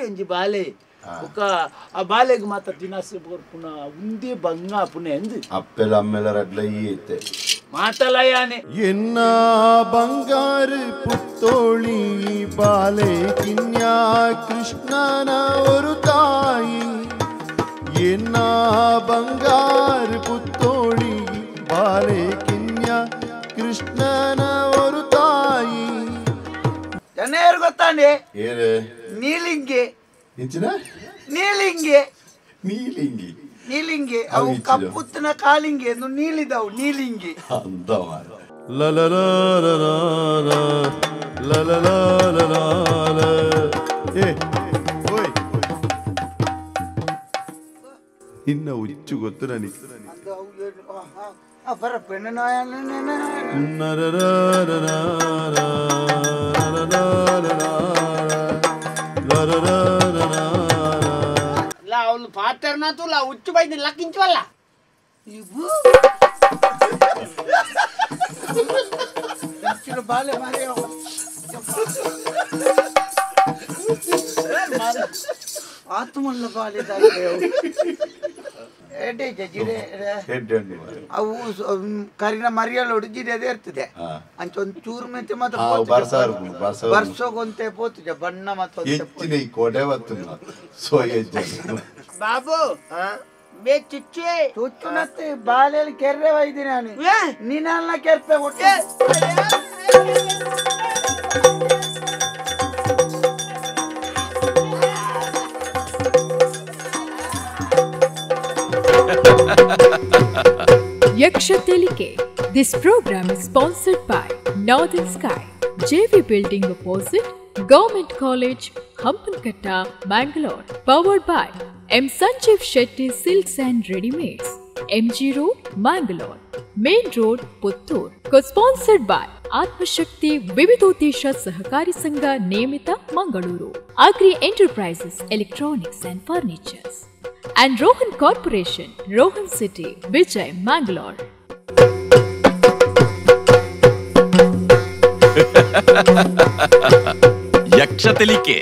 MG ಬಾಲೆ ఒక ఆ బాలేకి మాత తినాసి పోర్పున ఉంది బంగా పునే ఎందు అప్పెల అమ్మెల రడ్ల ఈతే మాతలయానే ఎన్న బంగారు పుత్తోళి బాలే కిన్యా కృష్ణన ஒரு தாயி ఎన్న బంగారు పుత్తోళి బాలే కిన్యా కృష్ణన ஒரு தாயி జనేరు గొత్తాండి ఏరే నీలింగి ఇచ్చిన ನೀಲಿಂಗೆ ನೀಲಿಂಗಿ ನೀಲಿಂಗೆ ಅವು ಕಪ್ಪುತ್ತಿನ ಕಾಲಿಂಗೆ ಎಂದು ನೀಲಿದವು ನೀಲಿಂಗಿ ಅಂದ ಮಾರ ಇನ್ನ ಹುಚ್ಚು ಗೊತ್ತು ನನಗೆ ಬರ ಪೆಣ್ಣ ಅವಳು ಪಾತ್ರನ ತುಲ್ಲ ಹುಚ್ಚು ಬೈದು ಲಕ್ಕಿಂಚವಲ್ಲ ಬಾಲೆ ಮಾರಿ ಆತ್ಮಲ್ಲ ಬಾಲೆ ಅವು ಕರಿನ ಮರಿಯಲ್ಲ ಹೊಡಿಜಿದೆ ಅದೇ ಇರ್ತದೆ ಅಂಚ ಒಂದು ಚೂರು ಮೆತ್ತೆ ಮತ್ತೆ ಬರ್ಸೋಗೊಂತೆ ಪೋತಿದೆ ಬಣ್ಣ ಮತ್ತೆ ಬಾಬು ಬೇ ಚುಚ್ಚೆ ಚುಚ್ಚುನತ್ತೆ ಬಾಲೆಯಲ್ಲಿ ಕೆರ್ರೆ ಒಯ್ದಿ ನಾನು ನೀನಲ್ಲ ಕೆರ್ಪೆ ಕೊಟ್ಟೆ Yakshatalike. This program is sponsored by Northern Sky, JV Building opposite Government College, Hampankata, Bangalore. Powered by M. Sanjeev Shetty Silks and Readymades, MG Road, Bangalore. Main Road, Puttur. Co-sponsored by Atmashakti Vividotesha Sahakari Sangha Nemita, Mangaluru. Agri Enterprises, Electronics and Furnitures. And Rohan Corporation, Rohan City, Vijay, Mangalore. Yakshatalike.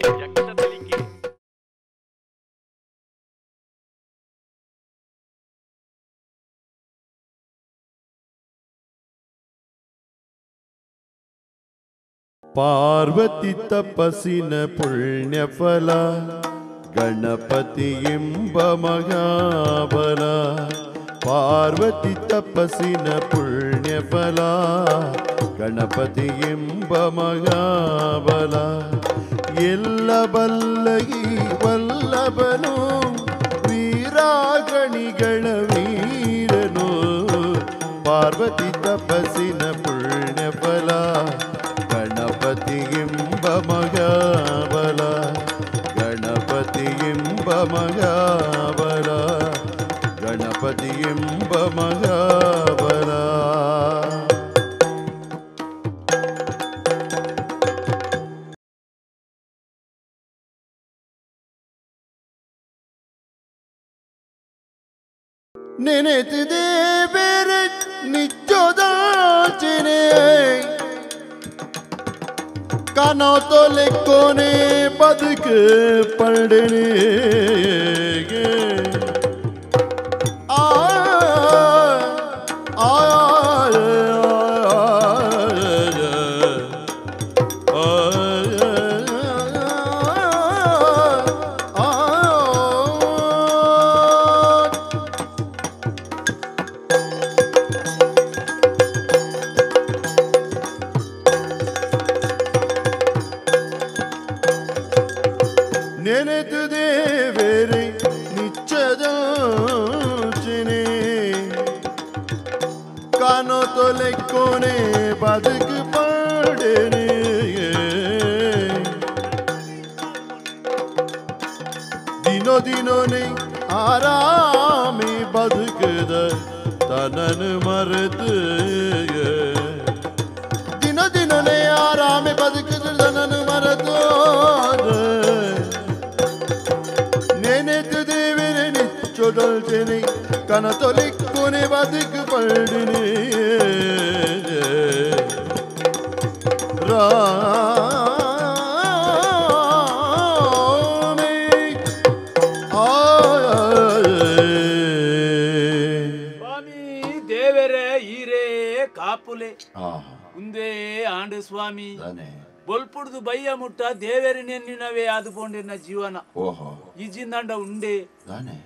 Parvati ತಪಸ್ಸಿನ ಪುಣ್ಯ ಫಲ ಗಣಪತಿ ಎಂಬ ಮಹಾಬಲ ಪಾರ್ವತಿ ತಪಸ್ಸಿನ ಪುಣ್ಯ ಫಲ ಗಣಪತಿ ಎಂಬ ಮಹಾಬಲ ಎಲ್ಲ ಬಲ್ಲಗಿ ವಲ್ಲಭನು ವೀರಾಗಣಿಗಳ ವೀರನು ಪಾರ್ವತಿ ತಪಸ್ಸಿನ ಪುಣ್ಯ ಫಲ ಗಣಪತಿ ಎಂಬ ಮಹಾಬಲ ಗಣಪತಿ ಎಂಬ ಮಹಾಬಲ ಗಣಪತಿ ಎಂಬ ಮಹಾಬಲ ನೆನೆತಿದೆ ಬೇರೆ ನಿಚ್ಚೋದಾಚನೆ ಕಾನೋ ತೊಲೆ ಕೋನೆ ಬದುಕು ಪಡನೆ ಆ ನೆನೆದುದೇ ಬೇರೆ ನಿಚ್ಚದೋಚನೆ ಕಾನೋ ತೊಲೆ ಕೋನೆ ಬದುಕು ಪಡನೆ ದಿನೋ ದಿನೋನೆ ಆರಾಮಿ ಬದುಕದ ತನನು ಮರೆತು ದಿನೋ ದಿನೋನೆ ಆರಾಮಿ ಬದುಕದ ತನನು ಮರೆತು ನೆನೆದು ದೇವರೇ ನಿಚ್ಚೊದಲ್ತೇನೆ ಕನ ತೊಲಿಕ್ಕೊನೆ ಬದುಕು ಪಡಿನಿ ರಾಮೇ ಸ್ವಾಮಿ ಬೊಲ್ಪುಡ್ದು ಬಯ್ಯ ಮುಟ್ಟ ದೇವೇರಿ ನೆನ್ನಿನವೇ ಆದುಕೊಂಡಿನ ಜೀವನ ಈಜಿಂದಂಡ ಉಂಡೆ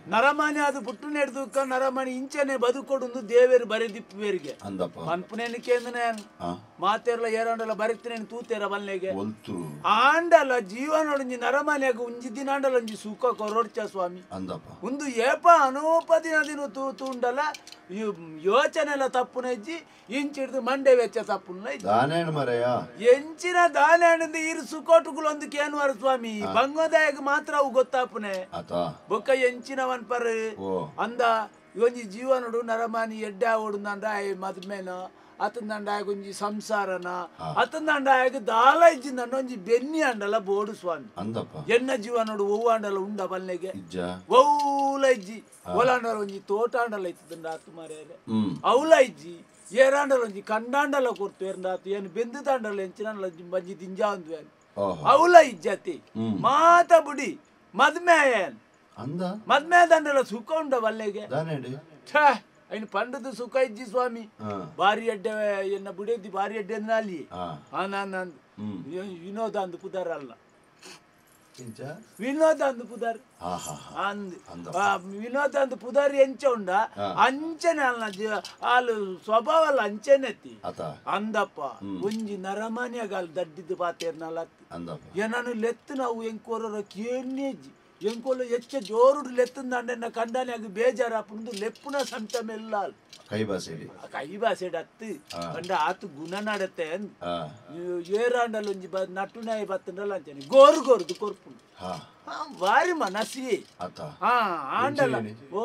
ನರಮಣಿ ಅದು ಪುಟ್ಟು ನೆಡ್ದುಕ ನರಮಣಿ ಇಂಚನೆ ಬದುಕೊಡು ದೇವೇರು ಬರೆದಿಪ್ಪುವೇರಿಗೆ ಪನ್ಪುನೇನಿಕೆ ಮಾತೆರ್ಲ ಏರಂಡಲ ಬರಿತೇನೆ ತೂತೇರ ಬಲ್ಲೆಗೆ ಆಂಡಲ ಜೀವನೊಂಜಿ ನರಮನೆಯಾಗ ಉಂಜಿ ದಿನಾಂಡಲ ಒಂಜಿ ಸುಖ ಕೊರೊಡ್ಚ ಸ್ವಾಮಿ ಒಂದು ಏಪ ಅನೂಪದಿನ ದಿನ ತೂತುಂಡಲ ಯೋಚನೆ ಎಲ್ಲ ತಪ್ಪುನ ಇಜ್ಜಿ ಇಂಚಿಡ್ದು ಮಂಡೆ ವೆಚ್ಚ ತಪ್ಪುನ ಎಂಚಿನ ದಾನೇಣಿಂದ ಇರು ಸುಕೋಟುಗಳು ಒಂದು ಕೇನ್ವಾರ ಸ್ವಾಮಿ ಬಂಗೋದಾಯಗ ಮಾತ್ರ ಅವು ಗೊತ್ತಾಪುನೆ ಬೊಕ್ಕ ಎಂಚಿನವನ್ ಪರ್ ಅಂದ ಒಂಜಿ ಜೀವನಡು ನರಮಾನಿ ಎಡ್ಡ ಓಡುಂದಂಡ ಮದ್ಮೇನ ಅತಂದಂಡಾಗ ಒಂಜಿ ಸಂಸಾರನ ಅತಂದಂಡಾಗ ದಾಲ ಇಜ್ಜಿಂದಂಡ ಒಂಜಿ ಬೆನ್ನಿ ಅಂಡಲ ಬೋಡು ಸ್ವಾಮಿ ಎನ್ನ ಜೀವನಡು ಒವ್ವ ಅಂಡಲ ಉಂಡ ಬಲ್ಲೆಗೆ ಒವ್ಲ ಇಜ್ಜಿ ಒಲಾಂಡಲ ಒಂಜಿ ತೋಟ ಅಂಡಲ ಇತ್ತದಂಡ ಆತು ಮಾರ್ಯಾರೆ ಅವಲ ಇಜ್ಜಿ ಏರಾಂಡಲ ಒಂಜಿ ಕಂಡಾಂಡಲ ಕೊರ್ತು ಏರ್ನಾತು ಏನು ಬೆಂದದಾಂಡಲ ಎಂಚಿನಲ್ಲ ಬಂಜಿ ದಿಂಜಾ ಒಂದು ಅವಲ ಇಜ್ಜತಿ ಮಾತ ಬುಡಿ ಮದ್ಮೇಯನ್ ಮದ್ಮೇದಂಡಲ ಸುಖ ಉಂಡ ಬಲ್ಲೆಗೆ ಐನ್ ಪಂಡದ ಸುಖ ಇಜ್ಜಿ ಸ್ವಾಮಿ ಬಾರಿ ಅಡ್ಡೆ ಎನ್ನ ಬುಡಿದ್ದಿ ಬಾರಿ ಅಡ್ಡೆ ಅಲ್ಲಿ ನಾನು ವಿನೋದ ಅಂದು ಪುದಾರ ಅಲ್ಲ ವಿನೋದ ಅಂದು ಪುದಾರ್ ವಿನೋದ ಅಂದು ಪುದಾರಿ ಎಂಚ ಉಂಡ ಅಂಚನೆ ಅಲ್ಲ ಆಲು ಸ್ವಭಾವ ಅಲ್ಲ ಅಂಚೆನೆತ್ತಿ ಅಂದಪ್ಪ ಒಂಜಿ ನರಮನಿಯಾಗ ಅಲ್ಲಿ ದಡ್ಡಿದ್ದು ಪಾತೇರ್ನಲ್ಲ ಏನನ್ನು ಲೆತ್ತು ನಾವು ಎಂಕೋರ ಕೇನ್ನೇಜಿ ಎಂಕೋಲು ಹೆಚ್ಚ ಜೋರುಡು ಲೆತ್ತಂದಂಡ ಕಂಡಾನ್ಯಾಗ ಬೇಜಾರಾಪುಂದು ಲೆಪ್ಪುನ ಸಂತ ಮೆಲ್ಲಾಲ್ ಕೈ ಬಾಸೆಡ್ ಅತ್ತು ಕಂಡ ಆತು ಗುಣ ನಡತೆ ಏರಾಂಡಲ್ ಒಂಜಿ ನಟುನಾಯಿ ಬತ್ತಂಡಲ್ಲ ಅಂಚನೆ ಗೋರು ಗೋರ್ದು ಕೊರ್ಪುಂಡು ಬಾರಿ ಮನಸಿ ಆಂಡಲ ಓ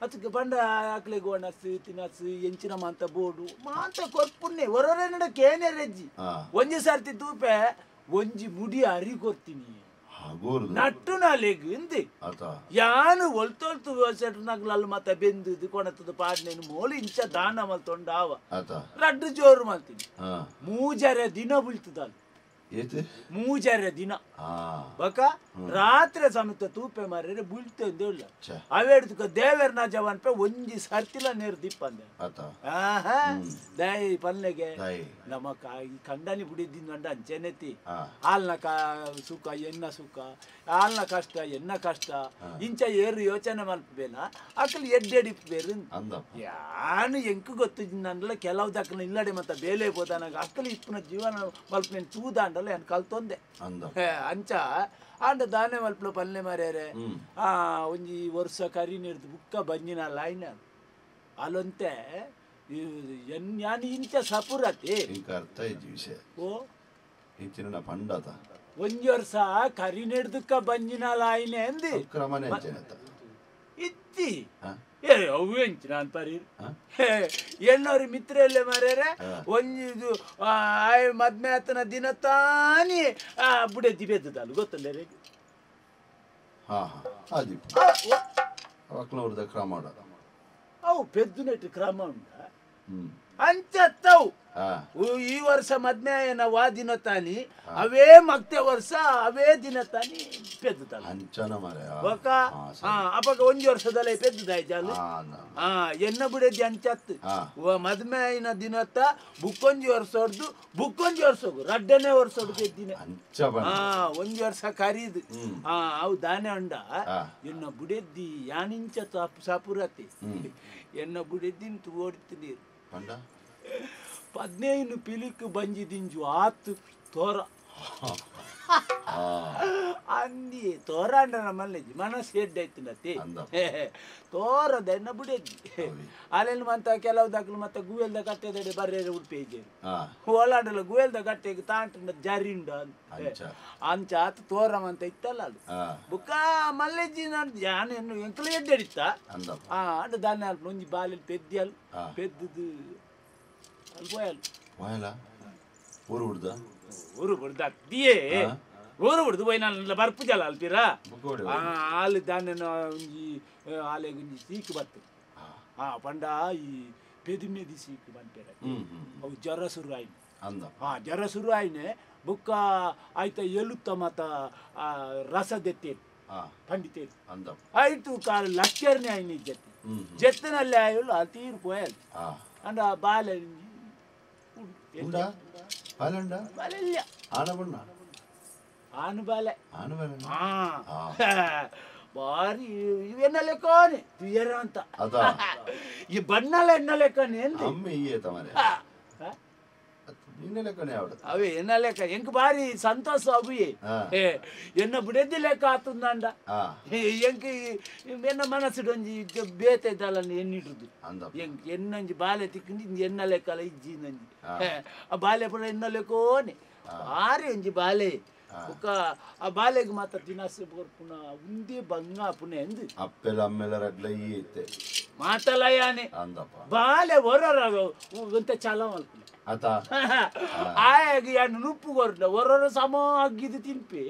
ಅದಕ್ಕೆ ಬಂಡ ಆಕ್ಲೆ ಗೋಣಸು ತಿನಸು ಎಂಚಿನ ಮಾಂತ ಬೋಡು ಮಾಂತ ಕೊರ್ಪುಣ್ಣೆ ಹೊರರೆ ನಡ ಕೇನೆ ರೆಜ್ಜಿ ಒಂಜಿ ಸರ್ತಿ ತೂಪೆ ಒಂಜಿ ಮುಡಿ ಅರಿ ಕೊರ್ತೀನಿ ನಟ್ಟು ನಾಲೆಗ್ ಇಂದಿ ಯಾನು ಒಲ್ತೊಲ್ತು ಸೆಟ್ನಾಗ್ಲಲ್ಲಿ ಮತ್ತೆ ಬೆಂದು ಕೊಣತದ ಪಾಡ್ನೇನು ಮೋಲಿ ಇಂಚ ದಾನ ಮಲ್ತೊಂಡಾವ ರಡ್ಡು ಜೋರು ಮಲ್ತೀನಿ ಮೂಜರೆ ದಿನ ಬೀಳ್ತದಲ್ಲ ಮೂಜರೆ ದಿನ ಬಕ ರಾತ್ರಿ ಸಮೇತ ತೂಪೆ ಮಾರ್ರೆ ಬೀಳ್ತಂದೆ ಇಲ್ಲ ಅವೇಡ್ತಕ ದೇವೇರ್ನ ಜವಾನ್ಪೆ ಒಂಜಿ ಸರ್ತಿಲ ನೀರು ದಿಪ್ಪಂದೆ ದಯ ಪಲ್ಲೆಗೆ ನಮ್ಮ ಕಂಡನಿ ಬುಡಿದ್ದಿಂದಂಡ ಅಂಚೆನೆತ್ತಿ ಹಾಲ್ನ ಸುಖ ಎನ್ನ ಸುಖ ಹಾಲ್ನ ಕಷ್ಟ ಎನ್ನ ಕಷ್ಟ ಇಂಚ ಏರು ಯೋಚನೆ ಮಲ್ಪಬೇನ ಅಕಲ್ ಎಡ್ಡೆಡಿಪ್ಪೇರು ಯಾನು ಎಂಕು ಗೊತ್ತು ನಂದಲ್ಲ ಕೆಲವು ದಕ್ಕನ ಇಲ್ಲಡೆ ಮತ್ತ ಬೇಲೆ ಹೋದಾನಾಗ ಅಕ್ಕಲಿ ಇಪ್ಪನ ಜೀವನ ಮಲ್ಪೇನು ತೂದಾಂಡ ಏನ್ ಕಲ್ತೊಂದೆ ಅಂಚ ಆಂಡ ದಾನೆ ಮಲ್ಪಲ ಪಲ್ಲೆ ಮಾರ್ಯಾರೆ ಒಂಜಿ ವರ್ಷ ಕರಿ ನೀರ್ದು ಬುಕ್ಕ ಬಂಜಿನಲ್ಲ ಆಯ್ನ ಅಲ್ಲೊಂತೆ ಯಾನು ಇಂಚ ಸಪುರತೆ ಓ ಒಂಜಿ ವರ್ಷ ಕರಿ ನೀರ್ದಕ್ಕ ಬಂಜಿನಲ್ಲ ಆಯ್ನೆ ಅಂದಿ ಇತ್ತಿ ಅವು ಎಂಚಿನ ಅಂತಾರಿ ಎಣ್ಣವ್ರಿ ಮಿತ್ರಲ್ಲೇ ಮಾರ್ಯಾರೆ ಒಂಜಿದು ಮದ್ಮೆ ಆತನ ದಿನ ತಾನೇ ಬುಡೆದ್ದಿ ಬೆದ್ದಲ್ಲ ಗೊತ್ತಲ್ಲ ರೀ ಅವು ಪೆದ್ದು ನೆಟ್ಟು ಕ್ರಮ ಉಂಟ ಅಂಚತ್ತವು ಈ ವರ್ಷ ಮದ್ಮೆ ನಾವು ಆ ದಿನ ತಾನಿ ಅವೇ ಮತ್ತೆ ವರ್ಷ ಅವೇ ದಿನ ತಾನಿ ಪೆದ್ದಲ್ಲ ಅಪ್ಪ ಒಂಜಿ ವರ್ಷದಲ್ಲೇ ಪೆದ್ದದಾಯ್ತು ಎನ್ನ ಬಿಡದಿ ಅಂಚತ್ತು ಮದ್ಮೆ ಆಯ್ನ ದಿನತ್ತ ಬುಕ್ಕೊಂಜಿ ವರ್ಷ ಹೊಡ್ದು ಬುಕ್ಕೊಂಜಿ ವರ್ಷ ಹೋಗು ರಡ್ಡನೇ ವರ್ಷ ಹೊಡ್ದು ಪೆದ್ದಿನ ಒಂಜಿ ವರ್ಷ ಕರೀದು ಅವು ದಾನೆ ಉಂಡ ಎನ್ನ ಬುಡೆದ್ದಿ ಯಾನಿಂಚ ಸಾಪುರತಿ ಎನ್ನ ಬುಡೆದ್ದಿನ ಓಡ್ತು ನೀರು 15 ಪಿಲಿಕ್ ಬಂಜಿ ದಿಂಜು ಆತು ತೋರ ಅಂದಿ ತೋರ ಅಂಡ ನಮ್ಮಲ್ಲಿ ಮನಸ್ಸು ಎಡ್ಡಾಯ್ತಿನತಿ ತೋರದ ಎನ್ನ ಬಿಡದ್ದಿ ಅಲ್ಲೆಲ್ಲಿ ಮಂತ ಕೆಲವು ದಾಖಲು ಮತ್ತೆ ಗುವೆಲ್ದ ಕಟ್ಟೆದಡೆ ಬರ್ರೆ ಉಡ್ಪೇಜಿ ಓಲಾಡಲ್ಲ ಗುವೆಲ್ದ ಕಟ್ಟೆಗೆ ತಾಂಟ ಜರಿಂಡ ಅಂಚ ಆತು ತೋರಮಂತ ಇತ್ತಲ್ಲ ಅದು ಬುಕ್ಕ ಮಲ್ಲೆಜ್ಜಿ ನಾನು ಎಂಕಲು ಎಡ್ಡಡಿತ್ತ ಅಂಡ ದಾನೆ ಅಲ್ಪ ಒಂಜಿ ಬಾಲಿ ಪೆದ್ದಿ ಅಲ್ ಪೆದ್ದು ಊರು ಬಿಡ್ದ ಅದ್ದಿಯೇ ಊರು ಬಿಡ್ದು போய் ನಾನು ಬರ್ಪುಜಲ್ಲ ಅಲ್ತೀರ ಹಾಲು ದಾನೆ ಒಂಜಿ ಹಾಲೆಗೆ ಒಂಜಿ ಸೀಕು ಬತ್ತು ಪಂಡ ಈ ಪೆದಿಮೆದಿ ಸೀಕು ಬಂತೇರ ಅವು ಜ್ವರ ಶುರು ಆಯ್ತು ಜ್ವರ ಶುರು ಆಯ್ನೆ ಬುಕ್ಕ ಆಯ್ತ ಎಲುತ್ತ ಮತ್ತ ರಸದೆತ್ತೇರು ಪಂಡಿತೇರು ಆಯ್ತು ಕಾಲ ಲಕ್ಷರ್ನೇ ಆಯ್ನ ಜತ್ತಿ ಜತ್ತಿನಲ್ಲಿ ಆಯಲು ತೀರು ಪೋಯಲ್ ಅಂಡ ಬಾಲೆ ಉಂಡಾ ಬಾಲೆ ಉಂಡಾ ಬಾಲೆ ಇಲ್ಲ ಆನಬಣ್ಣ ಆನು ಬಾಲೆ ಆನಬಣ್ಣ ಬಾರಿ ಇವೆನ್ನ ಲೆಕ್ಕನೆ ತುಯರ ಅಂತ ಅದಾ ಈ ಬಣ್ಣಲ ಎನ್ನ ಲೆಕ್ಕನೆ ಎಂತ ಅಮ್ಮಿ ಈ ತಮರೆ ನಿನ್ನ ಲೆಕ್ಕನೆ ಯಾವಡ ಅವೇ ಎನ್ನ ಲೆಕ್ಕ ಎಂಕ್ ಬಾರಿ ಸಂತೋಷ ಅವಿ ಎನ್ನ ಬಿಡದಿ ಲೆಕ್ಕ ಆತುಂದಂಡ ಎಂಕ್ ಎನ್ನ ಮನಸ್ಸು ಒಂಜಿ ಬೇತೆ ಇದ್ದಲ್ಲ ಎನ್ನಿಡುದು ಎಂಕ್ ಎನ್ನಂಜಿ ಬಾಲೆ ತಿಕ್ಕಂಡಿ ಎನ್ನ ಲೆಕ್ಕಲ್ಲ ಇಜ್ಜಿ ನಂಜಿ ಆ ಬಾಲೆ ಪುರ ಎನ್ನ ಲೆಕ್ಕೋನೆ ಬಾರಿ ಒಂಜಿ ಬಾಲೆ ఒక ఆ బాలేకి మాత్ర తినాసేపు కొరుకున్న ఉంది బంగా పునే ఎందు అప్పెల అమ్మెల రడ్ల ఈతే మాటలయాని అందప్ప బాలే ఒరర ఉంత చాలా వల్కునే అత ಆಯಾಗಿ ಯಾನು ನುಪ್ಪು ಕೊರ್ಡ ಒರರ ಸಮ ಆಗಿದ್ದು ತಿನ್ಪಿ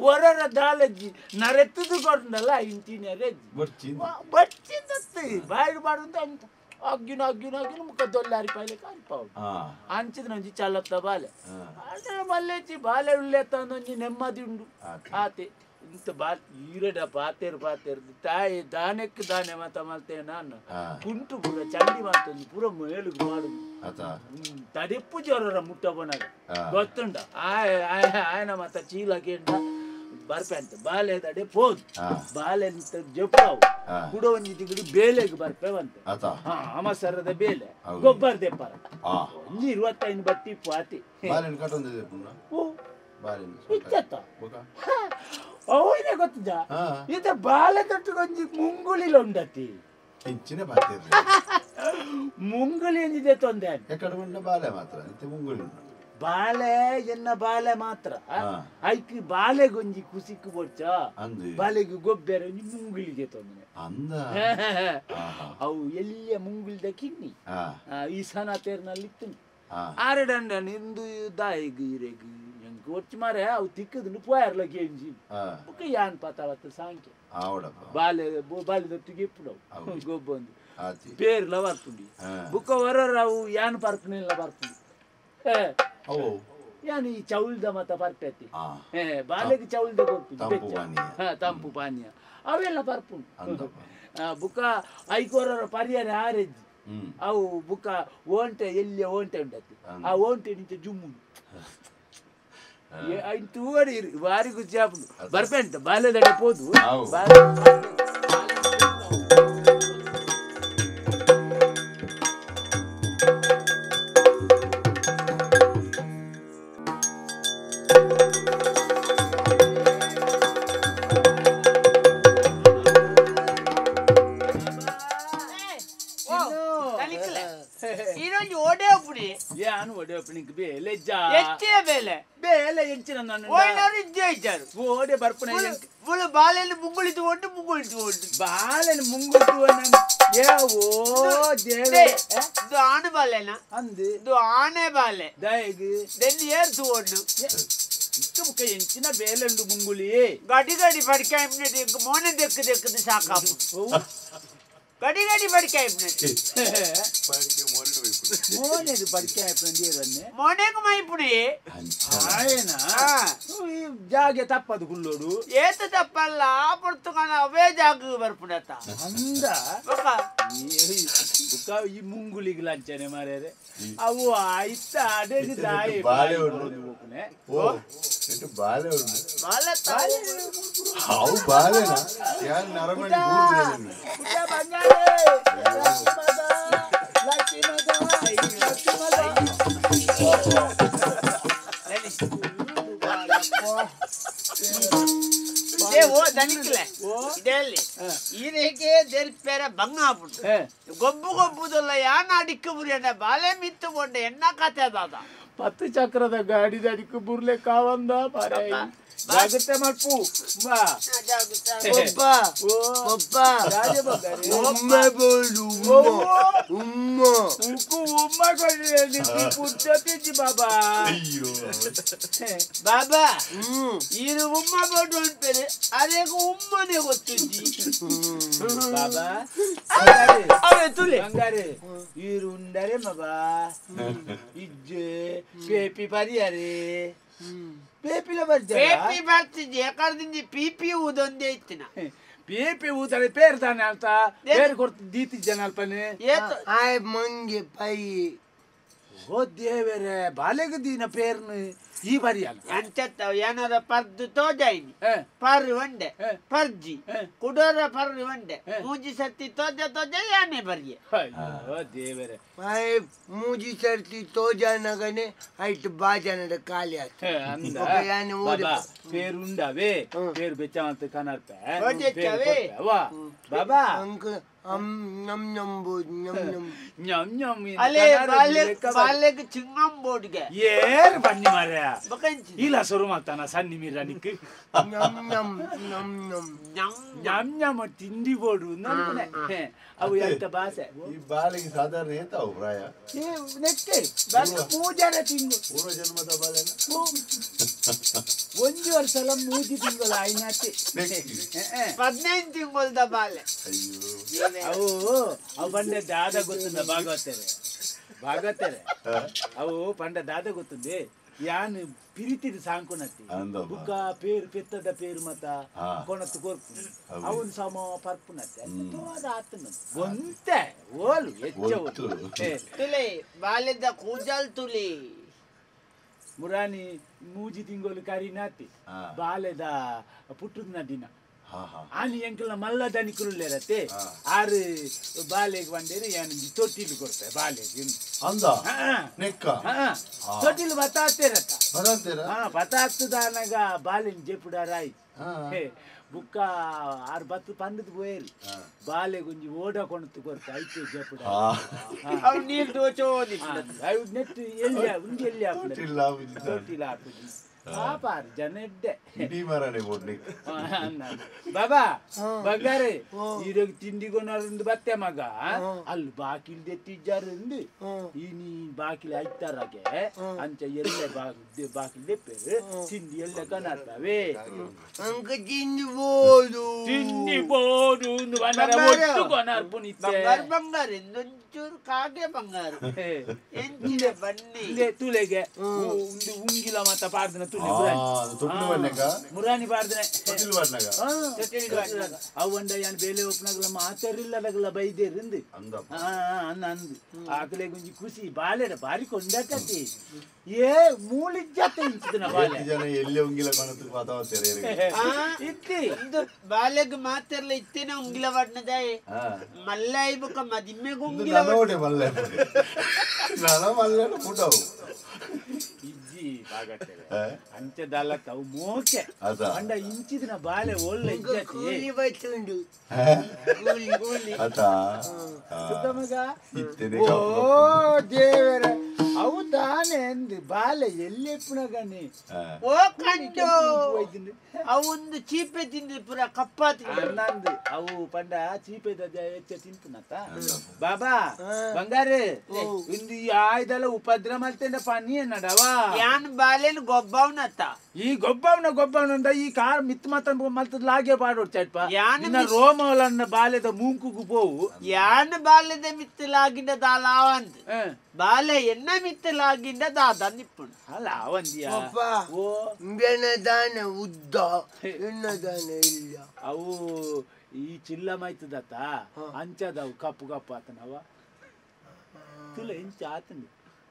ಒರರ ದಾಲಜ್ಜಿ ನರೆತ್ತದು ಕೊರ್ಡಲ್ಲ ಇಂತಿನ ರೆಜ್ಜಿ ಬಚ್ಚಿಂದತ್ತಿ ಬಾಯಿಗೆ ಬಾಡುಂತ ಅಂತ ಅಗ್ಗಿನ ಮುಖ ದೊಲ್ಲಾರಿ ಪಾಯ್ಲೆ ಕಾರಿಪಾವು ಅಂಚಿದ ನಂಜಿ ಚಲತ್ತ ಬಾಲೆ ಮಲ್ಲೆಚ್ಚಿ ಬಾಲೆ ಉಳ್ಳೆತ್ತ ಒಂದೊಂಜಿ ನೆಮ್ಮದಿ ಉಂಡು ಆತೆ ಇಂತ ಬಾಲ್ ಈರಡ ಪಾತೇರು ತಾಯಿ ದಾನೆಕ್ಕೆ ದಾನೆ ಮತ ಮಲ್ತೆ ನಾನು ಕುಂಟು ಪುರ ಚಂಡಿ ಮಾತೊಂದು ಪುರ ಮೇಳುಗು ಮಾಡುದು ತಡಿಪ್ಪು ಜ್ವರ ಮುಟ್ಟ ಬನಾಗ ಗೊತ್ತುಂಡ ಆಯನ ಮತ ಚೀಲಗೇಂಡ ಬರ್ಪೆ ಬಾಲೆ ದಡೆ ಪೋದು ಬಾಲೆ ಜಪ್ಪಾವು ಕೂಡ ಒಂಜಿ ತಿಂಗಳು ಬೇಲೆಗೆ ಬರ್ಪೇವಂತೆ ಅಮಸರದ ಬೇಲೆ ಗೊಬ್ಬರ ದೆಪ್ಪರ ಒಂಜಿ 25 ಬಟ್ಟಿ ಪಾತಿ ಅವನೇ ಗೊತ್ತಿದ್ದ ಇದ ಬಾಲೆ ತೊಟ್ಟುಗೊಂಜಿ ಮುಂಗುಳಿಲ ಉಂಡತಿ ಮುಂಗುಳಿ ಎಂದಿದೆ ತೊಂದೆ ಬಾಲೆ ಮಾತ್ರ ಮುಂಗುಳಿ ಬಾಲೆ ಎನ್ನ ಬಾಲೆ ಮಾತ್ರ ಐಕಿ ಬಾಲೆಗೊಂಜಿ ಕುಸಿಕ್ಕು ಬೊಚ್ಚ ಬಾಲೆಗೆ ಗೊಬ್ಬರ ಒಂಜಿ ಮುಂಗುಳಿಗೆ ತೊಂದ್ರೆ ಅವು ಎಲ್ಲಿಯ ಮುಂಗುಳಿದ ಕಿನ್ನಿ ಈ ಸನ ತೇರ್ನಲ್ಲಿ ಇತ್ತು ಆರಡಂಡ ನಿಂದು ದಾಯಿಗ್ ಇರೆಗ್ ಎಂಕ್ ಒಚ್ಚು ಮಾರೆ ಅವು ತಿಕ್ಕದು ಪೋಯರ್ಲ ಗೇಂಜಿ ಬುಕ್ಕ ಯಾನ್ ಪತಾವತ್ತ ಸಾಂಖ್ಯ ಬಾಲೆ ದೊತ್ತಿಗೆ ಎಪ್ಪುಡವು ಗೊಬ್ಬೊಂದು ಪೇರ್ಲ ಬರ್ತುಂಡಿ ಬುಕ್ಕ ಹೊರರ ಅವು ಯಾನ್ ಪರ್ಪನೆಲ್ಲ ಬರ್ತುಂಡಿ ಯಾನು ಈ ಚೌಲ್ದ ಮತ ಪರ್ಪೆತ್ತಿ ಬಾಲೆಗೆ ಚೌಲ್ದ ಕೊಡ್ತೀನಿ ತಂಪು ಪಾನೀಯ ಅವೆಲ್ಲ ಪರ್ಪುಂಡು ಬುಕ್ಕ ಐಕೋರರ ಪರಿಹಾರ ಹಾರೆಜ್ಜಿ ಅವು ಬುಕ್ಕ ಓಂಟೆ ಎಲ್ಲಿಯ ಓಂಟೆ ಉಂಟತಿ ಆ ಓಂಟೆ ನಿಂತ ಜುಮ್ಮು ಇಂತ ಓಡಿರಿ ಬಾರಿ ಖುಷಿ ಆಪುಂಡು ಬರ್ಪೆಂಟ ಬಾಲ್ಯದಡೆ ಪೋದು ಯಾನು ಒಡೆಯಪ್ಪನಿಗೆ ಬೇಲೆ ಬೇಲೆ ಎಂಚಿನ ಓಡೆ ಬರ್ಪನೆ ಬಾಲೆಯನ್ನು ಮುಂಗುಳಿತು ಬಾಲೆನ ಮುಂಗುಳಿತು ಇದು ಆನೆ ಬಾಲೆನ ಅಂದು ಇದು ಆನೆ ಬಾಲೆ ದಯಗು ದೆಲ್ಲಿ ಏರ್ತು ಓಡು ಇಕ್ಕ ಮುಖ ಎಂಚಿನ ಬೇಲೆ ಉಂಡು ಮುಂಗುಳಿ ಗಡಿ ಪಡಿಕಾಯಿ ಮೋನೆ ದೆಕ್ಕದು ಸಾಕಾಪು ಗಡಿ ಪಡಿಕಾಯಿ ಮೋನೆದು ಪಡಿಕಾಯಿ ಪಂದಿರನ್ನೆ ಮೋನೆಗೂ ಮೈಪುಡಿ ಆಯನ ಜಾಗೆ ತಪ್ಪದು ಕುಲ್ಲೋಡು ಏತ ತಪ್ಪಲ್ಲ ಪುರ್ತುಕನ ಅವೇ ಜಾಗ ಬರ್ಪುಡತ್ತ ಅಂದ ಈ ಮುಂಗುಳಿಗೆ ಲಂಚನೆ ಮಾರ್ಯಾರೆ ಅವು ಆಯ್ತ ಅಡೆಗೆ ತಾಯಿ ಬಾಳೆ ಬಾಳೆನಾ ಯಾರು ನರಮಣಿ ಗೊಬ್ಬುದಲ್ಲ ಯಾನ ಅಡಿಕ್ಕ ಬುರಿಯಣ್ಣ ಬಾಲೆ ಮಿತ್ತು ಕೊಂಡೆ ಎಣ್ಣ ಕತೆ ಅದಾದ 10 ಚಕ್ರದ ಗಾಡಿದ ಅಡಿಕ್ಕ ಬುರ್ಲೆ ಕಾವಂದ ಜಾಗ್ರತೆ ಮಲ್ಪು ಬಾಬಾ ಬಾಬಾ ಇದು ಉಮ್ಮ ಬೋಡು ಅಂತಾರೆ ಅದೇ ಉಮ್ಮನೆ ಗೊತ್ತಿದ್ದಿ ಬಾಬಾ ತುಲೆ ಹಂಗಾರೆ ಈರು ಉಂಡರೆ ಮಬಾ ಇಜ್ಜೆ ಪೇಪಿ ಪರಿಯಾರೆ ಪೇಪಿಲ ಪೇಪಿ ಬರ್ತಿದ್ದೆ ಯಾಕಂದ್ರೆ ಪಿಪಿ ಊದೊಂದೇ ಇತ್ತಿನ ಪೇಪಿ ಊತಾರೆ ಪೇರು ತಾನೆ ಅಂತ ಪೇರು ಕೊಡ್ತಿದ್ದ ದೀತಿದ್ದೆ ಅಲ್ಪನೆ ಆಯ್ ಮಂಗೆ ಪೈ ಓ ದೇವರೇ ಬಾಲೆಗೆ ದಿನ ಪೇರ್ನು ಈ ಬರಿಯಲ್ಲ ಅಂಚತ್ತ ಏನಾರ ಪರ್ದು ತೋಜಾಯಿನಿ ಪರ್ ಒಂಡೆ ಪರ್ಜಿ ಕುಡೋರ ಪರ್ ಒಂಡೆ ಮೂಜಿ ಸರ್ತಿ ತೋಜ ತೋಜ ಯಾನೆ ಬರ್ಗೆ ಓ ದೇವರೇ ಮೂಜಿ ಸರ್ತಿ ತೋಜಾನಗನೆ ಐಟ್ ಬಾಜನದ ಖಾಲಿ ಆಯ್ತು పేరు ఉండవే పేరు బెచ్చమంత కనర్ప రోజెచ్చవే వా బాబా అంకుల్ నమ్ నమ్ బోడ్ నమ్ నమ్ ஞம் ஞம் అలే బాలెకి చింగం బోడిగే ఏర్ బన్ని మారయా బకంచి ఇలా సొరుమతన సన్ని మిరానికి నమ్ నమ్ నమ్ నమ్ ஞம் ஞம் తిండి బోడు నన్నే అవు ఎంత బాసే ಈ ಬಾಲಿಗೆ ಸಾಧಾರಣ ಏತಾವು ಪ್ರಾಯ ఏ నెక్కే బస్ పూజన తింగు ಪೂರ್ವ ಜನ್ಮದ ಬಾಲೆನ ಒಂದು ವರ್ಷಲ ಮೂಜಿ ತಿಂಗಳ ಆಯ್ನಾತಿ 15 ತಿಂಗಳದ ಬಾಲೆ ಅಯ್ಯೋ ಅವು ಬಂಡೆ ದಾದ ಗೊತ್ತುಂದ ಭಾಗವತರೆ ಅವು పండ దాద ಗೊತ್ತುಂది ಯಾನ್ ಪಿರಿತಿರಿ ಸಾಂಕೊನತ್ತಿ ಬುಕ್ಕ ಪೇರು ಪೆತ್ತದ ಪೇರು ಮತ ಕೊಣತ್ತು ಕೊರ್ಪು ಅವನ್ ಸಮ ಪರ್ಪುನತ್ತೆ ತೋದ ಆತನ ಒಂತೆ ಓಲು ಎಚ್ಚವು ತುಲೆ ಬಾಲೆದ ಕೂಜಲ್ ತುಲಿ ಮುರಾನಿ ಮೂಜಿ ತಿಂಗಳು ಕರಿನಾತಿ ಬಾಲೆದ ಪುಟ್ಟದ ದಿನ ಆನಿ ಎಂಕಲ್ನ ಮಲ್ಲ ದನಿಕುರುಲ್ಲೇರತ್ತೆ ಆರು ಬಾಲೆಗೆ ಬಂದೇರಿ ಏನು ತೊಟ್ಟಿಲು ಕೊಡ್ತಾರೆ ಬಾಲೆಗೆ ಅಂದ ನೆಕ್ಕ ತೊಟ್ಟಿಲು ಬತ್ತಾತ್ತೇರತ್ತ ಬರಂತೀರ ಬತ್ತಾತ್ತದಾನಾಗ ಬಾಲೆನ್ ಜೆಪುಡಾರಾಯ್ ಬುಕ್ಕ ಆರು ಬತ್ತು ಪಂಡದ పోయేరు ಬಾಲೆ ಗುಂಜಿ ಓಡ ಕೊಣತ್ತು ಕೊರ್ತ ಐತೆ ಜೆಪುಡ ಅವು ನೀರು ದೋಚೋದಿ ಅವು ನೆಟ್ ಎಲ್ಲಿ ಉಂಜಿ ಎಲ್ಲಿ ಹಾಕುದು ತೊಟ್ಟಿಲ ಹಾಕುದು ಪಾಪಾರ್ ಜನಡ್ಡೆ ಇಡೀ ಮರನೆ ಬೋಡ್ನಿ ಬಾಬಾ ಬಗ್ಗಾರೆ ಈರೋಗಿ ತಿಂಡಿಗೊನೊಂದು ಬತ್ತೆ ಮಗ ಅಲ್ಲಿ ಬಾಕಿಲ್ ದೆತ್ತಿಜ್ಜಾರಂದು ಈ ನೀ ಬಾಕಿಲ್ ಐತಾರಾಗೆ ಅಂಚ ಎಲ್ಲೆ ಬಾಕಿಲ್ ದೆಪ್ಪೇರು ತಿಂಡಿ ಎಲ್ಲ ಕನರ್ತವೆ ಅಂಕ ತಿಂದಿಬೋದು ಒಟ್ಟು ಕೊನರ್ಪುನಿತ್ತೆ ಬಂಗಾರ ಒಂಚೂರು ಕಾಗೆ ಬಂಗಾರ ಎಂಚಿದೆ ಬನ್ನಿ ತುಲೆಗೆ ಒಂದು ಉಂಗಿಲ ಮತ್ತ ಪಾರ್ದನ ಮುರಾನಿ ಪಾರ್ದನೆ ಅವಂಡ ಏನ್ ಬೇಲೆ ಒಪ್ಪನಾಗಲ್ಲ ಮಾತಾರಿಲ್ಲದಾಗಲ್ಲ ಬೈದೇರಿಂದು ಅಂದು ಆಕಲೆ ಗುಂಜಿ ಖುಷಿ ಬಾಲೆಡ ಬಾರಿ ಕೊಂಡಾಕತಿ ಏ ಮೂಳಿಜ್ಜತ್ತೆ ಇಂಚಿದನ ಬಾಲೆ ಎಲ್ಲೇ ಉಂಗಿಲ ಕಾಣುತ್ತೆ ಇತ್ತಿ ಇದು ಬಾಲೆಗ್ ಮಾತಾರ್ಲ ಇತ್ತೇನೆ ಉಂಗಿಲ ಬಣ್ಣದಾಯ ಮಲ್ಲಾಯಿ ಬುಕ್ಕ ಮದಿಮ್ಮೆಗ ಉಂಗಿಲ ಮಲ್ಲೆ ಮಲ್ಲೆ ಫುಟವು ಅಂಚದಲ್ಲ ತಾವು ಮೋಕೆ ಅಂಡ ಇಂಚಿದಿನ ಬಾಲೆ ಒಳ್ಳೆ ಕೂಲಿ ಬಚ್ಚುಂಡು ಮಗ ಓ ದೇವರ ಅವು ತಾನೇ ಅಂದು ಬಾಲೆ ಎಲ್ಲೆಪ್ಪುನಗನಿ ಓ ಕಂಡು ಅವೊಂದು ಚೀಪೆ ತಿಂದು ಪುರ ಕಪ್ಪಾತಿ ನಂದು ಅವು ಪಂಡ ಚೀಪೆದ ಹೆಚ್ಚ ತಿಂಪುನತ್ತ ಬಾಬಾ ಬಂಗಾರೆ ಇಂದು ಆಯ್ದಲ್ಲ ಉಪದ್ರ ಮಲ್ತೇಂಡ ಪನ್ನಿ ನಡವಾ ಯಾನ್ ಬಾಲೆನ್ ಗೊಬ್ಬವನತ್ತ ಈ ಗೊಬ್ಬವನ ಈ ಕಾರ್ ಮಿತ್ ಮಲ್ತದ ಲಾಗೆ ಪಾಡೋಡ್ ಚಟ್ಪ ಯಾನ ರೋಮವಲನ್ನ ಬಾಲೆದ ಮೂಂಕುಗು ಪೋವು ಯಾನ್ ಬಾಲೆದ ಮಿತ್ತಲಾಗಿಂದ ದಾಲಾವಂದ್ ಬಾಲೆ ಎನ್ನ ಮಿತ್ತಲಾಗಿಂದ ದಾದ ನಿಪ್ಪುಣ ಅಲ್ಲ ಅವಂದಿಯ ಓ ಬೆನದಾನ ಉದ್ದ ಎನ್ನದಾನ ಇಲ್ಲ ಅವು ಈ ಚಿಲ್ಲ ಮೈತದತ್ತ ಅಂಚದವು ಕಪ್ಪು ಕಪ್ಪು ಆತನವ ತುಲ ಇಂಚ ಆತಂದು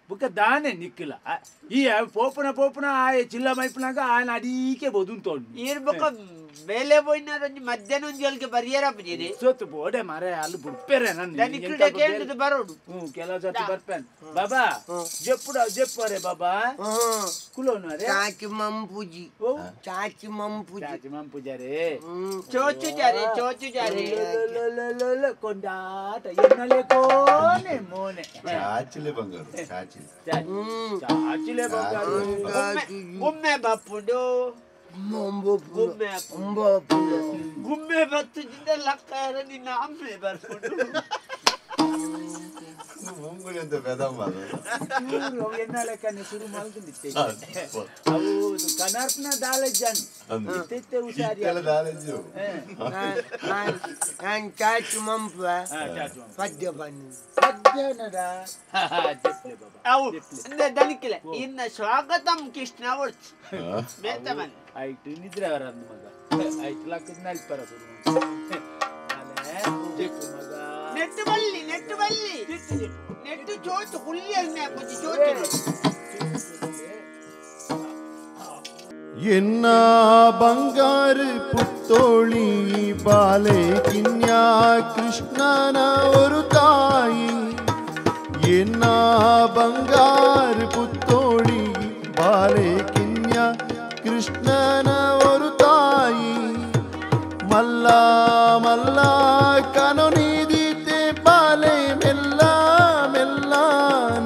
ಬುಕ್ಕ ದಾನೆ ನಿಕ್ಕಿಲ್ಲ ಈ ಪೋಪನ ಆಯ ಚಿಲ್ಲ ಮೈಪನಾಗ ಆಯ್ನ ಅಡೀಕೆ ಬದುಂತೋಂಡು ಇರ್ಬೇಕ ಬೇಲೆ ಬೋಯ್ನಾರ ಮಧ್ಯಾಹ್ನ ಒಂದ್ ಜಲ್ಗೆ ಬರಿಯರ ಬಜೀರಿ ಸೋತು ಬೋಡೆ ಮಾರೆ ಅಲ್ಲಿ ಬುಡ್ಪೇರೆ ನನ್ನ ಬರೋಡು ಕೆಲವು ಸರ್ತಿ ಬರ್ಪೇನ್ ಬಾಬಾ ಜಪ್ಪರೆ ಬಾಬಾ ಕುಲೋನರೆ ಚಾಚಿ ಮಂಪುಜಿ ಮಂಪುಜಾರೆ ಚೋಚು ಜಾರೆ ಕೊಂಡಾಟ ಎನ್ನಲೆ ಕೋನೆ ಮೋನೆ ಚಾಚಿಲೆ ಬಂಗಾರು ಚಾಚಿಲೆ ಬಂಗಾರು ಗುಮ್ಮೆ ಬಪ್ಪುಡು ಗುಮ್ಮೆ ಬತ್ತುಜಿಂದ ಲಕ್ಕಾರ ನಿನ್ನ ಅಮ್ಮೆ ಬರ್ಕೊಂಡು ಮುಂಗುಳಿ ಅಂತ ಬೆದಮ್ಮ ಎನ್ನಲೆಕ್ಕನೆ ಶುರು ಮಾಡ್ಕೊಂಡಿತ್ತೆ ಅವು ಕನರ್ಪನ ದಾಲೆಜ್ಜನ್ ಇತ್ತೆ ಹುಷಾರಿ ದಾಲೆಜ್ಜು ನಾನು ಚಾಚಿ ಮಂಪ ಪದ್ಯ ಬನ್ನಿ ಪದ್ಯನದ ಅವು ದನಿಕಿಲ್ಲ ಇನ್ನ ಸ್ವಾಗತಂ ಕೃಷ್ಣ ಒಡ್ಚಿ ಬೇತಮನ್ ಆಯ್ತು ನಿದ್ರೆ ಅವರನ್ನು ಮಗ ಆಯ್ತು ಲಕ್ಕದ ನಲ್ಪರ ಶುರು ಜೆಪ್ಪು ಮಗ ನೆಟ್ಟು ಬಲ್ಲಿ ನೆಟ್ಟು ಚೋಟು ಹುಲ್ಲಿಯನ್ನ ಕುಚ್ಚಿ ಚೋಟು ಎನ್ನ ಬಂಗಾರು ಪುತ್ತೋಳಿ ಬಾಲೆ ಕಿನ್ಯಾ ಕೃಷ್ಣನ ஒரு ತಾಯಿ ಎನ್ನ ಬಂಗಾರು ಪುತ್ತೋಳಿ ಬಾಲೆ ಕಿನ್ಯಾ ಕೃಷ್ಣನ ஒரு ತಾಯಿ ಮಲ್ಲ ಮಲ್ಲ ಕನು ನೀದಿತೆ ಬಾಲೆ ಮೆಲ್ಲ ಮೆಲ್ಲ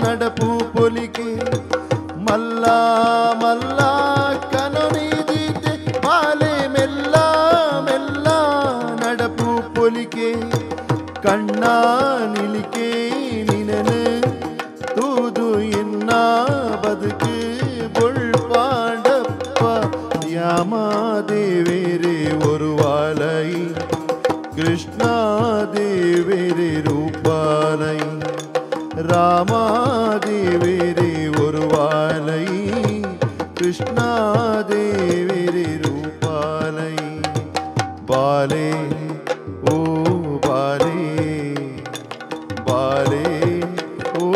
ನಡಪು ಪೊಲಿಕೆ ಮಲ್ಲ ಮಲ್ಲ ಕನು ನೀದಿತೆ ಬಾಲೆ ಮೆಲ್ಲ ಮೆಲ್ಲ ನಡಪು ಪೊಲಿಕೆ ಕಣ್ಣ ನಿಲಿಕೆ ನಿನನು ತೂದು ಎನ್ನ ಬದುಕು ಬೊಳ್ಪಾಂಡಪ್ಪ ಯಾಮಾದೇವೇರೆ ஒரு வாலை கிருஷ்ணா தேவேரே ரூபாலை ராமா தேவேரே ஒரு வாலை கிருஷ்ணா தேவேரே ரூபாலை பாலே ஓ பாலே பாலே ஓ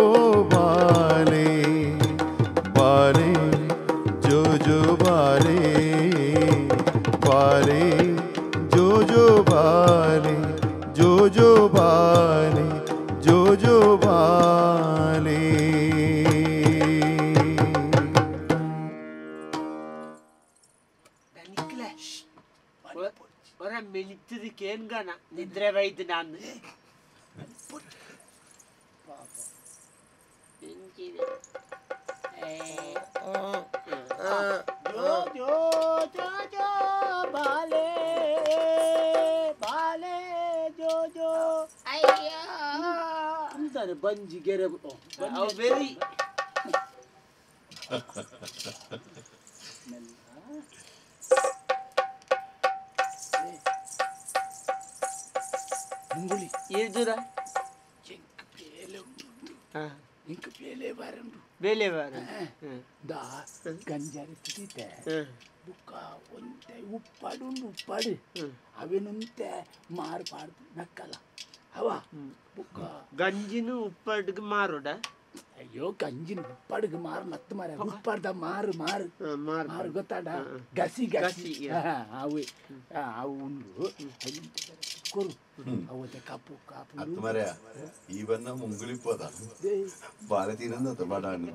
பாலே பாலே जो जो बाले बाले जो जो बाले जो जो बाले जो जो बाले ಒರ ಮೆಲಿತದ ಕೇನ್ಗನ ನಿದ್ರೆ ಬೈದು ನಾನು ಬಾಲೆ ಬಾಲೆ ಜೋ ಜೋ ಅಯ್ಯೋ ಅಂತಾರೆ ಬಂಜಿ ಗೆರೆ ಬೆರಿ ಮುಂಗುಳಿ ಏದುರ ಎಂಕ ಬೇಲೆ ಉಂಟು ಎಂಕ ಬೇಲೆ ಬಾರಂಡು ಬೇಲೆ ಬಾರ ದಾ ಗಂಜಾರಿ ತಿದ್ದಿದ್ದೆ ಬುಕ್ಕ ಒಂತೆ ಉಪ್ಪಾಡು ಉಪ್ಪಾಡು ಅವೇನುಂತೆ ಮಾರ್ಪಾಡು ನಕ್ಕಲ್ಲ ಅವ ಬುಕ್ಕ ಗಂಜಿನು ಉಪ್ಪಡ್ಗೆ ಮಾರೋಡ ಅಯ್ಯೋ ಗಂಜಿನ ಉಪ್ಪಾಡಿಗೆ ಮಾರು ಮತ್ತೆ ಮಾರ ಉಪ್ಪಾಡ್ದ ಮಾರು ಮಾರು ಮಾರು ಗೊತ್ತಾಡ ಗಸಿ ಗಸಿ ಅವು ಅವು ಉಂಡು ಕೊರು ಅವತ್ತೆ ಕಪ್ಪು ಕಾಪು ಅತ್ತು ಮರೆಯ ಇವನ್ನ ಮುಂಗುಳಿಪೋದ ಬಾಳೆ ತಿನ್ನಂದ ಬಡಾಣಿ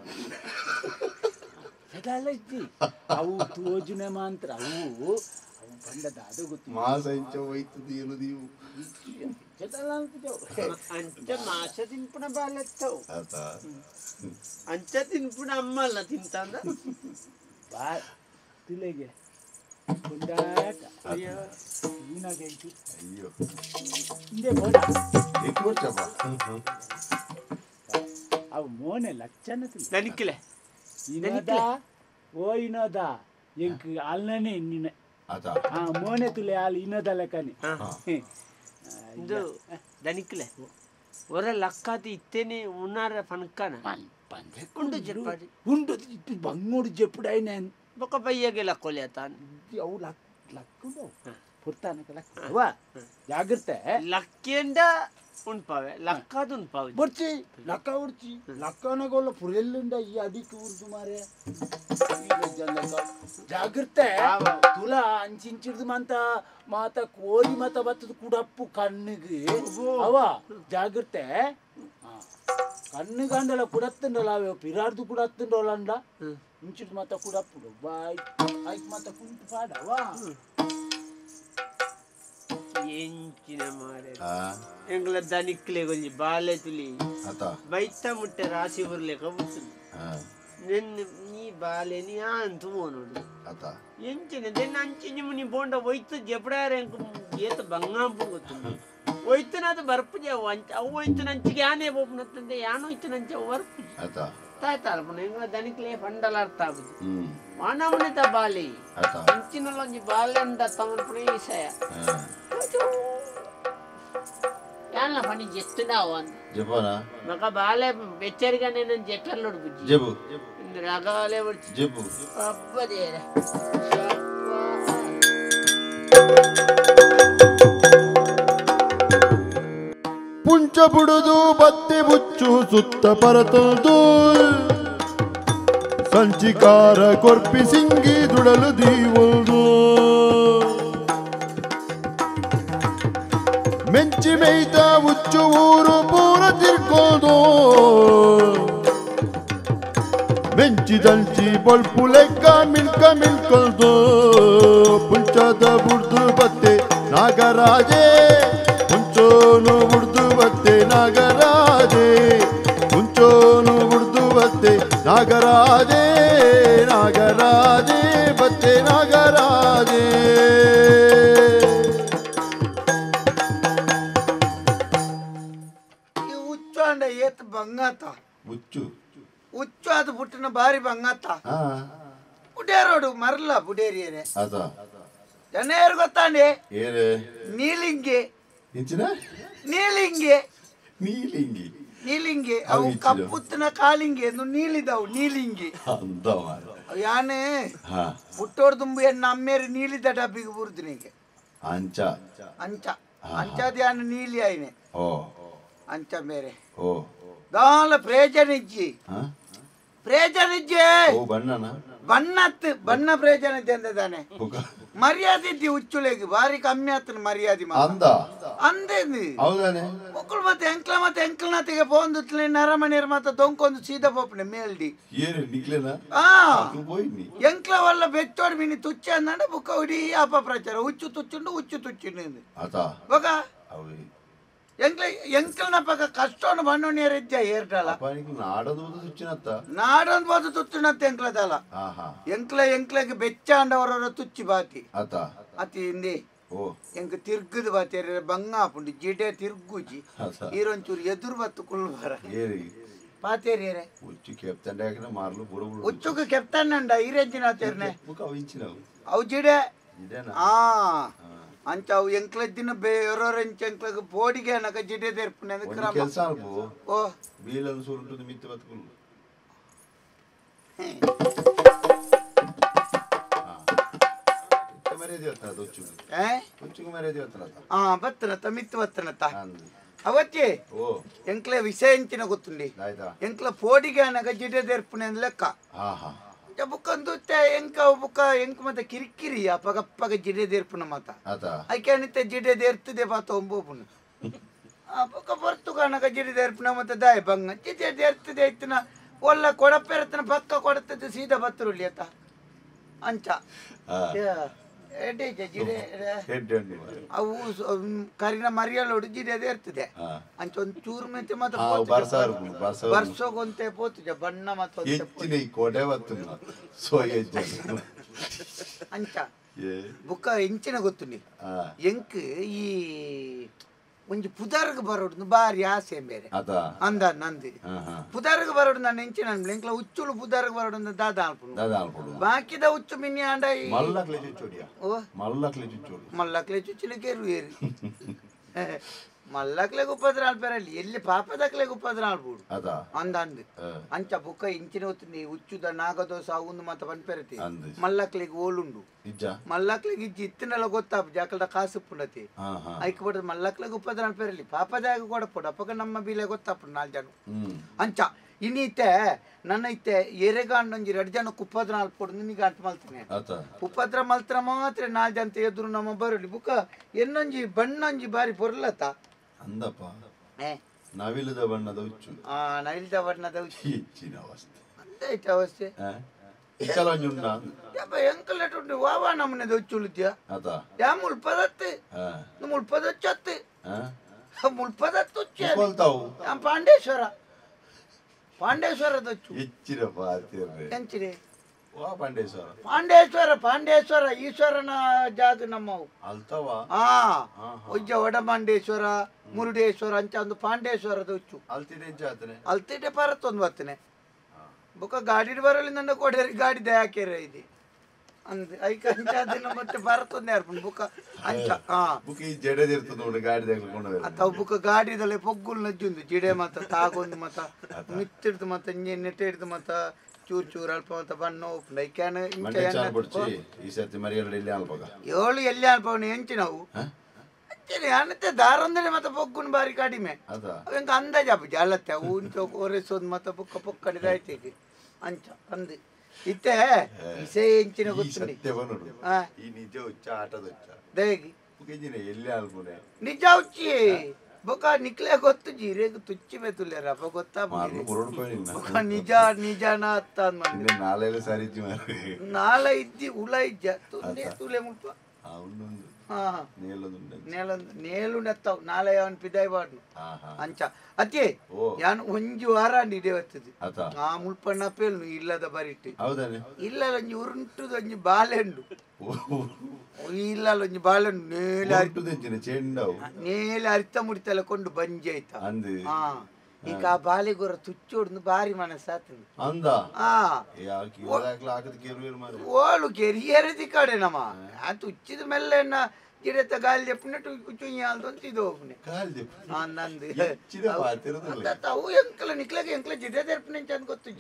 ಅದಲ್ಲ ಇದ್ದಿ ಅವು ತೋಜುನೆ ಮಾತ್ರ ಅವು ಅವು ಬಂಡದ ಅದು ಗೊತ್ತು ಮಾಸ ಇಂಚ ಹೋಯ್ತದ ಏನು ನೀವು ಅಂಚ ಮಾಸ ತಿನ್ಪುಣ ಬಾಲೆತ್ತವು ಆತ ಅಂಚ ತಿನ್ಪುಣ ಅಮ್ಮಲ್ಲ ತಿಂತಂದ ಬಾ ತಿಲೆಗೆ ಕೊಂಡಾಟ ಅಯ್ಯೋ ನೀನಾಗೈತು ಅಯ್ಯೋ ಹಿಂದೆ ಬೋಡ ಕೂರ್ಚಪ್ಪ ಅವು ಮೋನೆ ಲಕ್ಷಣ ತಿಲ್ಲ ದನಿಕ್ಲೆ ಇನೋದ ಓ ಇನೋದ ಎಂಕ್ ಅಲ್ನೇ ನಿನ್ನ ಆತ ಮೋನೆ ತುಲೆ ಅಲ್ಲಿ ಇನೋದ ಲೆಕ್ಕನೆ ಇದು ದನಿಕ್ಲೆ ಒರ ಲಕ್ಕಾತಿ ಇತ್ತೇನೆ ಉನ್ನಾರ ಪನ್ಕನ ಉಂಡು ಜೆಪ್ಪಾಡಿ ಉಂಡು ಬಂಗೋಡು ಜೆಪ್ಪುಡೈನೆ ಬೊಕ್ಕ ಬಯ್ಯಗೆ ಲಕ್ಕೊಲೆ ತಾನು ಅವು ಲಕ್ಕು ಪುರ್ತಾನಕ್ಕೆ ಲಕ್ಕ ಅವ್ವ ಜಾಗ್ರತೆ ಲಕ್ಕಿಂದ ಉಣ್ಪಾವೆ ಲಕ್ಕಾದ ಉಣ್ಪಾವೆ ಬರ್ಚಿ ಲಕ್ಕ ಉಡ್ಚಿ ಲಕ್ಕನಗೊಲ್ಲ ಪುರೆಲ್ಲಿಂದ ಈ ಅಡಿಕೆ ಉರ್ದು ಮಾರೆ ಜಾಗ್ರತೆ ತುಲ ಅಂಚಿಂಚಿಡ್ದು ಮಂತ ಮಾತ ಕೋರಿ ಮತ ಬತ್ತದ ಕುಡಪ್ಪು ಕಣ್ಣಿಗೆ ಅವ ಜಾಗ್ರತೆ ಕಣ್ಣಿಗಂಡಲ ಕುಡತ್ತಂಡಲ್ಲ ಅವ ಪಿರಾರ್ದು ಕುಡತ್ತಂಡೋಲಂಡ ಇಂಚಿಡ್ದು ಮತ ಕುಡಪ್ಪುಡು ಬಾಯ್ ಆಯ್ತು ಮತ ಕುಂಟು ಪಾಡವ ಎಂಚಿನ ಮಾರೆ ಎಂಗ್ಲ ದನಿಕ್ಲೆ ಗೊಂಜಿ ಬಾಲೆ ತುಲಿ ಬೈತ ಮುಟ್ಟೆ ರಾಶಿ ಬರ್ಲೆಕ ಬುತ್ತುದು ನೆನ್ನೆ ನೀ ಬಾಲೆ ನೀ ಅಂತು ಮೋನೋಡು ಎಂಚಿನ ದೆನ್ನ ಅಂಚಿನ ಮುನಿ ಬೋಂಡ ಒಯ್ತು ಜಪಡಾರ ಏತ ಬಂಗಾಂಪು ಗೊತ್ತು ಒಯ್ತುನಾದ ಬರ್ಪುಜಿ ಅವು ಅಂಚ ಅವು ಒಯ್ತು ನಂಚಿಗೆ ಯಾನೇ ಬೋಪನತ್ತಂದೆ ಯಾನೋ ಇತ್ತು ನಂಚ ಬರ್ಪುಜಿ ತಾಯ್ತಾಳ್ಪುಣ ಎಂಗ್ಲ ದನಿಕ್ಲೆ ಪಂಡಲ ಅರ್ಥ ಆಗುದು ಮಾನವನಿತ ಬಾಲೆ ಇಂಚಿನಲ್ಲ ಒಂಜಿ ಬಾಲೆ ಅಂದ ತಮರ್ಪುಣ ವಿಷಯ ಯಾನ ಪನಿ ಜೆತ್ತುನಾವ ಅಂದ ಜಪನ ಮಗ ಬಾಲೆ ಬೆಚ್ಚರಿಗನೆ ನನ್ ಜೆಟ್ಟಲ್ಲೋಡು ಬುಜ್ಜಿ ಜಬು ರಗಾಲೆ ಬರ್ಚಿ ಜಬು ಅಬ್ಬದೇರ ಪುಂಚ ಬುಡುದು ಬತ್ತಿ ಬುಚ್ಚು ಸುತ್ತ ಪರತುದು ಸಂಚಿಕಾರ ಕೊರ್ಪಿ ಸಿಂಗಿ ದುಡಲು ದೀವುದು ಮೆಂಚಿ ಮೇಯ್ತ ಉಚ್ಚು ಊರು ಪೂರ ತಿರ್ಕೋದು ಮೆಂಚಿ ದಂಚಿ ಬೊಲ್ಪು ಲೆಕ್ಕ ಮಿಲ್ಕೊಳ್ದು ಪುಂಚದ ಬುಡ್ದು ಬತ್ತೆ ನಾಗರಾಜೇ ಮುಂಚೋನು ಬುಡ್ದು ಬತ್ತೆ ನಾಗರಾಜೇ ಮುಂಚೋನು ಬುಡ್ದು ಬತ್ತೆ ನಾಗರಾಜೇ ನಾಗರಾಜೇ ಬತ್ತೆ ನಾಗರಾಜೇ ಹುಚ್ಚು ಅಂಡ ಏತ್ ಬಂಗಾತ ಹುಚ್ಚು ಹುಚ್ಚು ಅದು ಪುಟ್ಟಿನ ಬಾರಿ ಬಂಗಾತ ಬುಡೇರೋಡು ಮರಲ್ಲ ಬುಡೇರಿಯರೆ ಜನೇರು ಗೊತ್ತಾಂಡೆ ನೀಲಿಂಗಿ ನೀಲಿಂಗಿ ನೀಲಿಂಗಿ ನೀಲಿಂಗಿ ಅವು ಕಪ್ಪುತ್ತಿನ ಕಾಲಿಂಗಿ ಎಂದು ನೀಲಿದವು ನೀಲಿಂಗಿ ಯಾನೆ ಹುಟ್ಟೋಡ್ ತುಂಬು ಎನ್ನ ಅಮ್ಮೇರಿ ನೀಲಿದ ಡಬ್ಬಿಗೆ ಬುರ್ದಿನಿಗೆ ಅಂಚ ಅಂಚ ಅಂಚದ ಯಾನ ನೀಲಿ ಆಯ್ನೆ ಅಂಚ ಮೇರೆ ದಾಲ ಪ್ರೇಜನಿಜ್ಜಿ ಪ್ರೇಜನಿಜ್ಜಿ ಬಣ್ಣತ್ ಬಣ್ಣ ಪ್ರೇಜನಿದ್ದೆ ಅಂದಾನೆ ಮರ್ಯಾದೆ ಇದ್ದಿ ಹುಚ್ಚುಳೆಗೆ ಬಾರಿ ಕಮ್ಮಿ ಆತನ ಮರ್ಯಾದೆ ಅಂದೇನು ಮಕ್ಕಳು ಮತ್ತೆ ಎಂಕ್ಲನಾತಿಗೆ ಪೋಂದು ನರಮಣಿಯರ್ ಮತ್ತೆ ದೊಂಕೊಂದು ಸೀದಾ ಪೋಪನೆ ಮೇಲ್ಡಿ ಎಂಕ್ಲ ವಲ್ಲ ಬೆಚ್ಚೋಡ್ ಮೀನಿ ತುಚ್ಚ ಅಂದ ಬುಕ್ಕ ಹೊಡಿ ಅಪಪ್ರಚಾರ ಹುಚ್ಚು ತುಚ್ಚುಂಡು ಹುಚ್ಚು ತುಚ್ಚುಂಡು ಬೊಕ ಎಂಕ್ಲನ ಪಕ್ಕ ಕಷ್ಟವನ್ನು ಬಣ್ಣೋಣಿಯರ್ ಇದ್ದ ಏರ್ಟಲ್ಲ ನಾಡೊಂದು ಬೋದು ತುಚ್ಚುನತ್ತ ಎಂಕ್ಲದಲ್ಲ ಎಂಕ್ಲೆಗೆ ಬೆಚ್ಚ ಅಂಡವರ ತುಚ್ಚಿ ಬಾತಿ ಅತಿ ಹಿಂದಿ ಎಂಕ್ ತಿರ್ಗದು ಬಾತಿ ಬಂಗ ಹಾಪುಂಡು ಜಿಡೆ ತಿರ್ಗುಜಿ ಈರೊಂಚೂರು ಎದುರು ಬತ್ತು ಕುಳ್ಬಾರ ಪಾತೇರಿಯರೆ ಹುಚ್ಚುಗೆ ಕೆಪ್ತಾನಂಡ ಈರೆಂಚಿನ ಆತೇರ್ನೆ ಅವು ಜಿಡೆ ಅಂಚ ಅವು ಎಂಕ್ಲದ್ದಿನ ಬೇರೆಂಚ ಎಂಕ್ಲಗ ಪೋಡಿಗೆ ನಕ ಜಿಡೆ ತೆರ್ಪುನೆ ಕೆಲಸ ಓ ಬೀಲನ್ನು ಸುರುಂಟು ಮಿತ್ತು ಬತ್ಕುಲು ಬತ್ತನತ್ತ ಮಿತ್ತು ಬತ್ತನತ್ತ ಅವತ್ತಿ ಎಂಕ್ಲ ವಿಷಯ ಎಂಚಿನ ಗೊತ್ತುಂಡಿ ಎಂಕ್ಲ ಪೋಡಿಗೆ ನಕ ಜಿಡೆ ತೆರ್ಪುನೆ ಲೆಕ್ಕ ಬುಕ್ಕಂದು ಎಂಕ ಬುಕ್ಕ ಎಂಕ್ ಮತ್ತೆ ಕಿರಿಕಿರಿ ಪಗಪ್ಪಗ ಜಿಡೆ ದೇರ್ಪುನ ಮತ ಐಕ್ಯಾನಿತ್ತೆ ಜಿಡೆ ದೇರ್ತದೆ ಪಾತ ಒಂಬೋಪುನ ಬುಕ್ಕ ಬರ್ತು ಕಾಣಕ ಜಿಡೆ ದೇರ್ಪುನ ಮತ್ತೆ ದಾಯ ಬಂಗ ಜಿಡೆ ದೇರ್ತದೆ ಐತನ ಒಲ್ಲ ಕೊಡಪೆರತನ ಪಕ್ಕ ಕೊಡತದೆ ಸೀದಾ ಬತ್ತರುಳ್ಳಿ ಅತ್ತ ಅಂಚ ಅವು ಕರಿನ ಮರಿಯಲ್ಲೋಡು ಜಿಡೆ ದೇರ್ತದೆ ಅಂಚ ಒಂದು ಚೂರು ಮೆಂತೆ ಮತ್ತೆ ವರ್ಷಗೊಂತೆ ಪೋತುಜ ಬಣ್ಣ ಮತ್ತೆ ಅಂಚ ಬುಕ್ಕ ಎಂಚಿನ ಗೊತ್ತು ನೀ ಎಂಕ್ ಈ ಒಂಜಿ ಪುದರ್ಗ್ ಬರೋಡು ಬಾರಿ ಆಸೆ ಬೇರೆ ಅಂದ ನಂದಿ ಪುದರ್ಗ್ ಬರೋಡು ನಾನು ಎಂಚಿನ ಎಂಕ್ಲ ಹುಚ್ಚುಳು ಪುದರ್ಗ್ ಬರೋಡು ದಾದ ಅಲ್ಪುಡು ಬಾಕಿದ ಹುಚ್ಚು ಮಿನ್ನಿ ಆಂಡ ಮಲ್ಲಕ್ಲೆ ಚುಚ್ಚಲಿಕ್ಕೆ ಏರಿ ಮಲ್ಲಕ್ಲೆಗ್ ಉಪದ್ರ ಆಲ್ಪೇರಲ್ಲಿ ಎಲ್ಲಿ ಪಾಪದಕ್ಲೆಗ್ ಉಪದ್ರ ಆಲ್ಬೋದು ಅಂದ ಅಂದ್ ಅಂಚ ಬುಕ್ಕ ಇಂಚಿನ ಹೊತ್ತು ಹುಚ್ಚುದ ನಾಗದೋಸ ಅವಂದು ಮತ್ತೆ ಪನ್ಪೆರತಿ ಮಲ್ಲಕ್ಲೆಗ್ ಓಲುಂಡು ಮಲ್ಲಕ್ಲೆಗ್ ಇಜ್ಜಿ ಇತ್ತಿನೆಲ್ಲ ಗೊತ್ತಾಪ ಜಾಕಲ್ದ ಕಾಸು ಪುಂಡತಿ ಐಕ್ ಬಿಡ್ದು ಮಲ್ಲಕ್ಲೆಗ್ ಉಪದ್ರ ಆಲ್ಪೇರಲ್ಲಿ ಪಾಪದಾಗ ಕೊಡಪುಡು ಅಪ್ಪಗ ನಮ್ಮ ಬೀಲೆ ಗೊತ್ತಾಪುಡು 4 ಜನ ಅಂಚ ಇನ್ನಿತ್ತೆ ನನ್ನ ಇತ್ತೆ ಎರೆಗಾಂಡೊಂಜಿ 2 ಜನಕ್ಕೆ ಉಪದ್ರ ಆಲ್ಪೋಡು ನಿನಗೆ ಅಂಟ ಮಲ್ತೇನೆ ಉಪದ್ರ ಮಲ್ತ್ರ ಮಾತ್ರ 4 ಜನ ಎದುರು ನಮ್ಮ ಬರಲಿ ಬುಕ್ಕ ಎನ್ನೊಂಜಿ ಬಣ್ಣೊಂಜಿ ಬಾರಿ ಪೊರ್ಲತ್ತ ಅಂದಪ್ಪ ನವಿಲದ ಬಣ್ಣದ ಹುಚ್ಚು ನವಿಲದ ಬಣ್ಣದ ಹುಚ್ಚು ಹೆಚ್ಚಿನ ಅವಸ್ಥೆ ಅಂದೈತೆ ಅವಸ್ಥೆ ಎಂಕಲೆಟ್ಟು ವಾವಾ ನಮ್ಮನೆದ ಹುಚ್ಚು ಉಳಿದ್ಯಾ ಯಾ ಮುಲ್ಪದತ್ತೆ ಮುಲ್ಪದಚ್ಚತ್ತೆ ಮುಲ್ಪದತ್ತು ಪಾಂಡೇಶ್ವರ ಪಾಂಡೇಶ್ವರದ ಹುಚ್ಚು ಹೆಚ್ಚಿನ ಎಂಚಿದೆ ಪಾಂಡೇಶ್ವರ ಪಾಂಡೇಶ್ವರ ಈಶ್ವರನ ಜಾಗ ನಮ್ಮವು ಅಲ್ತವ ಉಜ್ಜ ವಡಮಾಂಡೇಶ್ವರ ಮುರುಡೇಶ್ವರ ಅಂಚ ಒಂದು ಪಾಂಡೇಶ್ವರದ ಹುಚ್ಚು ಅಲ್ತಿಡೆ ಪರತ್ತೊಂದು ಬರ್ತನೆ ಬುಕ್ಕ ಗಾಡಿ ಬರಲಿ ನನ್ನ ಕೊಡೇರಿ ಗಾಡಿ ದಯಾಕೇರ ಇದೆ ಅಂದ್ ಐಕ ಅಂಚ ದಿನ ಮತ್ತೆ ಬರತ್ತೊಂದೇ ಅರ್ಪಣೆ ಬುಕ್ಕ ಅಂಚ ಅಥವಾ ಬುಕ್ಕ ಗಾಡಿದಲ್ಲೇ ಪೊಗ್ಗುಲ್ ನಜ್ಜುಂದು ಜಿಡೆ ಮತ್ತ ತಾಗೊಂದು ಮತ್ತ ಮಿತ್ತಿಡ್ದು ಮತ್ತ ನೆಟ್ಟೆ ಹಿಡ್ದು ಮತ್ತ ಚೂರ್ ಚೂರ್ ಅಲ್ಪ ಮತ್ತ ಬಣ್ಣ ಉಪ್ಪು ಐಕ್ಯಾನ ಏಳು ಎಲ್ಲಿ ಅಲ್ಪ ಎಂಚಿ ನಾವು ಅಂಚನೆ ಅನ್ನತ್ತೆ ದಾರೊಂದನೆ ಮತ್ತೆ ಪೊಕ್ಕುನ್ ಬಾರಿ ಕಡಿಮೆ ಅವಂಗ ಅಂದಾಜ್ ಅಪ್ಪ ಅಲ್ಲತ್ತೆ ಊಂಚ ಒರೆಸೋದು ಮತ್ತೆ ಪೊಕ್ಕ ಪೊಕ್ಕಡಿದಾಯ್ತೇಗೆ ಅಂಚ ಅಂದು ಇತ್ತೆ ವಿಷಯ ಎಂಚಿನ ಗೊತ್ತುಂಡಿ ಈ ನಿಜ ಉಚ್ಚ ಆಟದ ಉಚ್ಚ ದೇಗಿ ಎಲ್ಲಿ ಆಲ್ಮುನೆ ನಿಜ ಉಚ್ಚಿ ಬೊಕ ನಿಕ್ಲೆ ಗೊತ್ತು ಜೀರೆಗ್ ತುಚ್ಚಿ ಬೇತುಲ್ಯಾರ ಅಪ್ಪ ಗೊತ್ತಾ ನಿಜ ನಿಜಾನ ಅತ್ತ ನಾಳೆ ಸಾರಿಜ್ಜಿ ನಾಳೆ ಇದ್ದಿ ಉಳ ಇಜ್ಜ ತುಲೆ ಮುಲ್ಪ ನೇಲುಂಡೆತ್ತಾವ್ ನಾಳೆ ಅವನ್ ಪಿದಾಯ್ ಬಾಡ್ನು ಅಂಚ ಅತ್ತೆ ಯಾನ್ ಒಂಜಿ ವಾರ ನಿಡೆ ಬರ್ತದೆ ಆ ಮುಲ್ಪಣ್ಣ ಪೇಲ್ನು ಇಲ್ಲದ ಬರಿಟ್ಟು ಇಲ್ಲ ಒಂಜಿ ಉರುಂಟುದು ಒಂಜಿ ಬಾಲೆಂಡು ಇಲ್ಲ ಒಂಜಿ ಬಾಲೆಂಡು ನೇಲೆ ಅರಿತ ಮುಡಿತಲ್ಲ ಕೊಂಡು ಬಂಜಿ ಆಯ್ತಾ ಈಗ ಆ ಬಾಲೆಗೊರ ತುಚ್ಚೋಡ್ನು ಬಾರಿ ಮನಸ್ಸಾತದೆ ಓಳು ಕೆರಿಯರದಿ ಕಡೆ ನಮ್ಮ ಆ ತುಚ್ಚಿದ ಮೇಲೆ ಗಿಡತ ಗಾಲಿ చెప్పినట్టు ಚುಯ್ಯಾಲ್ದೊಂದು ನಂದು ಅವು ಎಂಕಲ ನಿಕ್ಲಾಗ ಎಂಕಲ ಜಿಡೆ ತೆರಪಿನ ಅಂತ ಗೊತ್ತು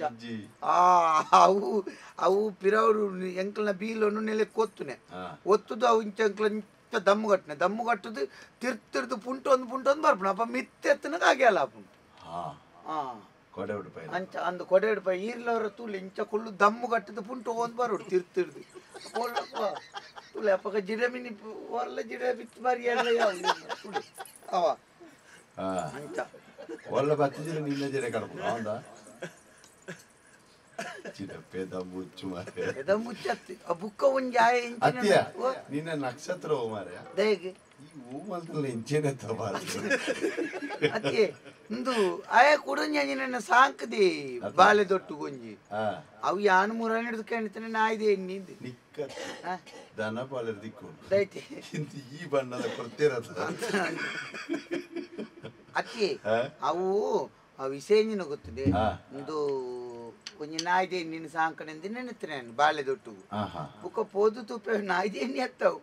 ಅವು ಅವು ಪಿರವರು ಎಂಕಲ್ನ ಬೀಲನ್ನು ನೆಲೆ ಕೊತ್ತುನೆ ಒತ್ತುದು ಅವು ಇಂಚ ಎಂಕಲ ಇಂಚ ದಮ್ಮು ಕಟ್ಟುದು ತಿರ್ತಿರ್ದು ಪುಂಟೊಂದು ಬರ್ಪಣ ಅಪ್ಪ ಮಿತ್ತೆತ್ತನಾಗ ಆಗ್ಯಾಲ ಅಪ್ಪ ಅಂಚ ಅಂದು ಕೊಡೆ ಹಿಡ್ಪ ಈರ್ಲವ್ರ ತೂಲಿ ಇಂಚ ಕುಳ್ಳು ದಮ್ಮು ಕಟ್ಟಿದ ಪುಂಟು ಒಂದು ಬರೋಡು ತಿರ್ತಿರ್ದು ತುಲೆ ಅಪ್ಪಗ ಜಿಡೆ ಮಿನಿ ಒಲ್ಲ ಜಿಡೆ ಬಿತ್ತು ಬಾರಿ ಅವ ಅಂಚ ಒಳ್ಳೆ ಬತ್ತಿದ್ರೆ ನಿನ್ನ ಜಿಡೆ ಕಡ್ಕೊಂಡು ಹೌದಾ ಮುಚ್ಚತ್ತಿ ಆ ಬುಕ್ಕ ಒಂಜಿ ಆಯ ನಿನ್ನ ನಕ್ಷತ್ರ ಮಾರ್ಯ ದೇಗೆ ಈ ಹೂ ಮಲ್ತಲ್ಲ ಇಂಚೇನೆ ಅತ್ತೆ ಇಂದು ಆಯ ಕುಡಂಜಿ ನನ್ನ ಸಾಂಕದಿ ಬಾಳೆ ದೊಟ್ಟು ಗೊಂಜಿ ಅವು ಯಾನು ಮೂರ ಹಿಡಿದು ಕಾಣ್ತಾನೆ ನಾಯ್ದೆ ನಿಂದು ದನ ಬಾಳೆ ದಿಕ್ಕು ದೈತೆ ಈ ಬಣ್ಣದ ಕೊಡ್ತಿರತ್ತ ಅತ್ತೆ ಅವು ಆ ವಿಷಯ ಗೊತ್ತಿದೆ ಒಂದು ಒಂಜಿ ನಾಯ್ದೆ ನಿನ್ನ ಸಾಂಕಣಿಂದ ನೆನೆತ್ತನೆ ಬಾಳೆ ದೊಟ್ಟು ಬುಕ್ಕ ಪೋದು ತುಪ್ಪ ನಾಯ್ದೆ ಎತ್ತವು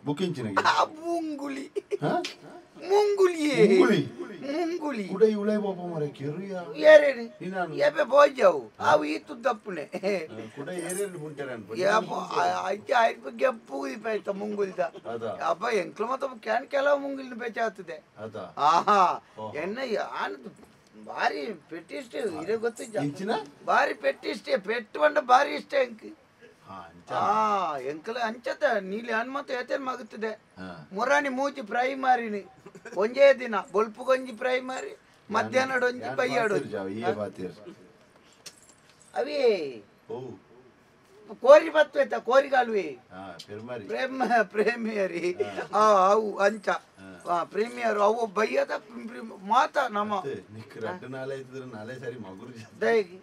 ಮುಂಗುಲಿ ಮುಂಗುಲಿಯೇ ಮುಂಗುಲಿ ಏರೇನು ಎಬ್ಬೆ ಬೋಜಾವು ಅವು ಈತು ದಪ್ಪುನೆ ಗೆಪ್ಪು ಪೇಯ್ತ ಮುಂಗುಲಿದ ಅಪ್ಪ ಎಂಕ್ಲ ಮತ್ತ ಕ್ಯಾನ್ ಕೆಲವು ಮುಂಗುಲಿನ ಬೇಚಾಗ್ತದೆ ಆಹಾ ಎನ್ನ ಆನದು ಬಾರಿ ಪೆಟ್ಟಿಷ್ಟ ಇದೇ ಗೊತ್ತಿದ್ದ ಬಾರಿ ಪೆಟ್ಟಿಷ್ಟೇ ಪೆಟ್ಟು ಬಂಡ ಬಾರಿ ಇಷ್ಟ ಎಂಕ್ ಎಂಕಲ ಅಂಚತ ನೀಲಿ ಹನುಮಂತ ಏತೇನ್ ಮಗುತ್ತದೆ ಮುರಾಣಿ ಮೂಜಿ ಫ್ರೈ ಮಾರಿನಿ ಒಂಜೇ ದಿನ ಬೊಲ್ಪು ಗೊಂಜಿ ಫ್ರೈ ಮಾರಿ ಮಧ್ಯಾಹ್ನ ಒಂಜಿ ಬೈಯಾಡು ಅವೇ ಕೋರಿ ಬತ್ತೈತ ಕೋರಿಗಾಲ್ವಿ ಪ್ರೇಮಿಯರಿ ಅವು ಅಂಚ ಪ್ರೇಮಿಯರು ಅವು ಬೈಯದ ಮಾತ ನಮ್ಮ ದಯಗಿ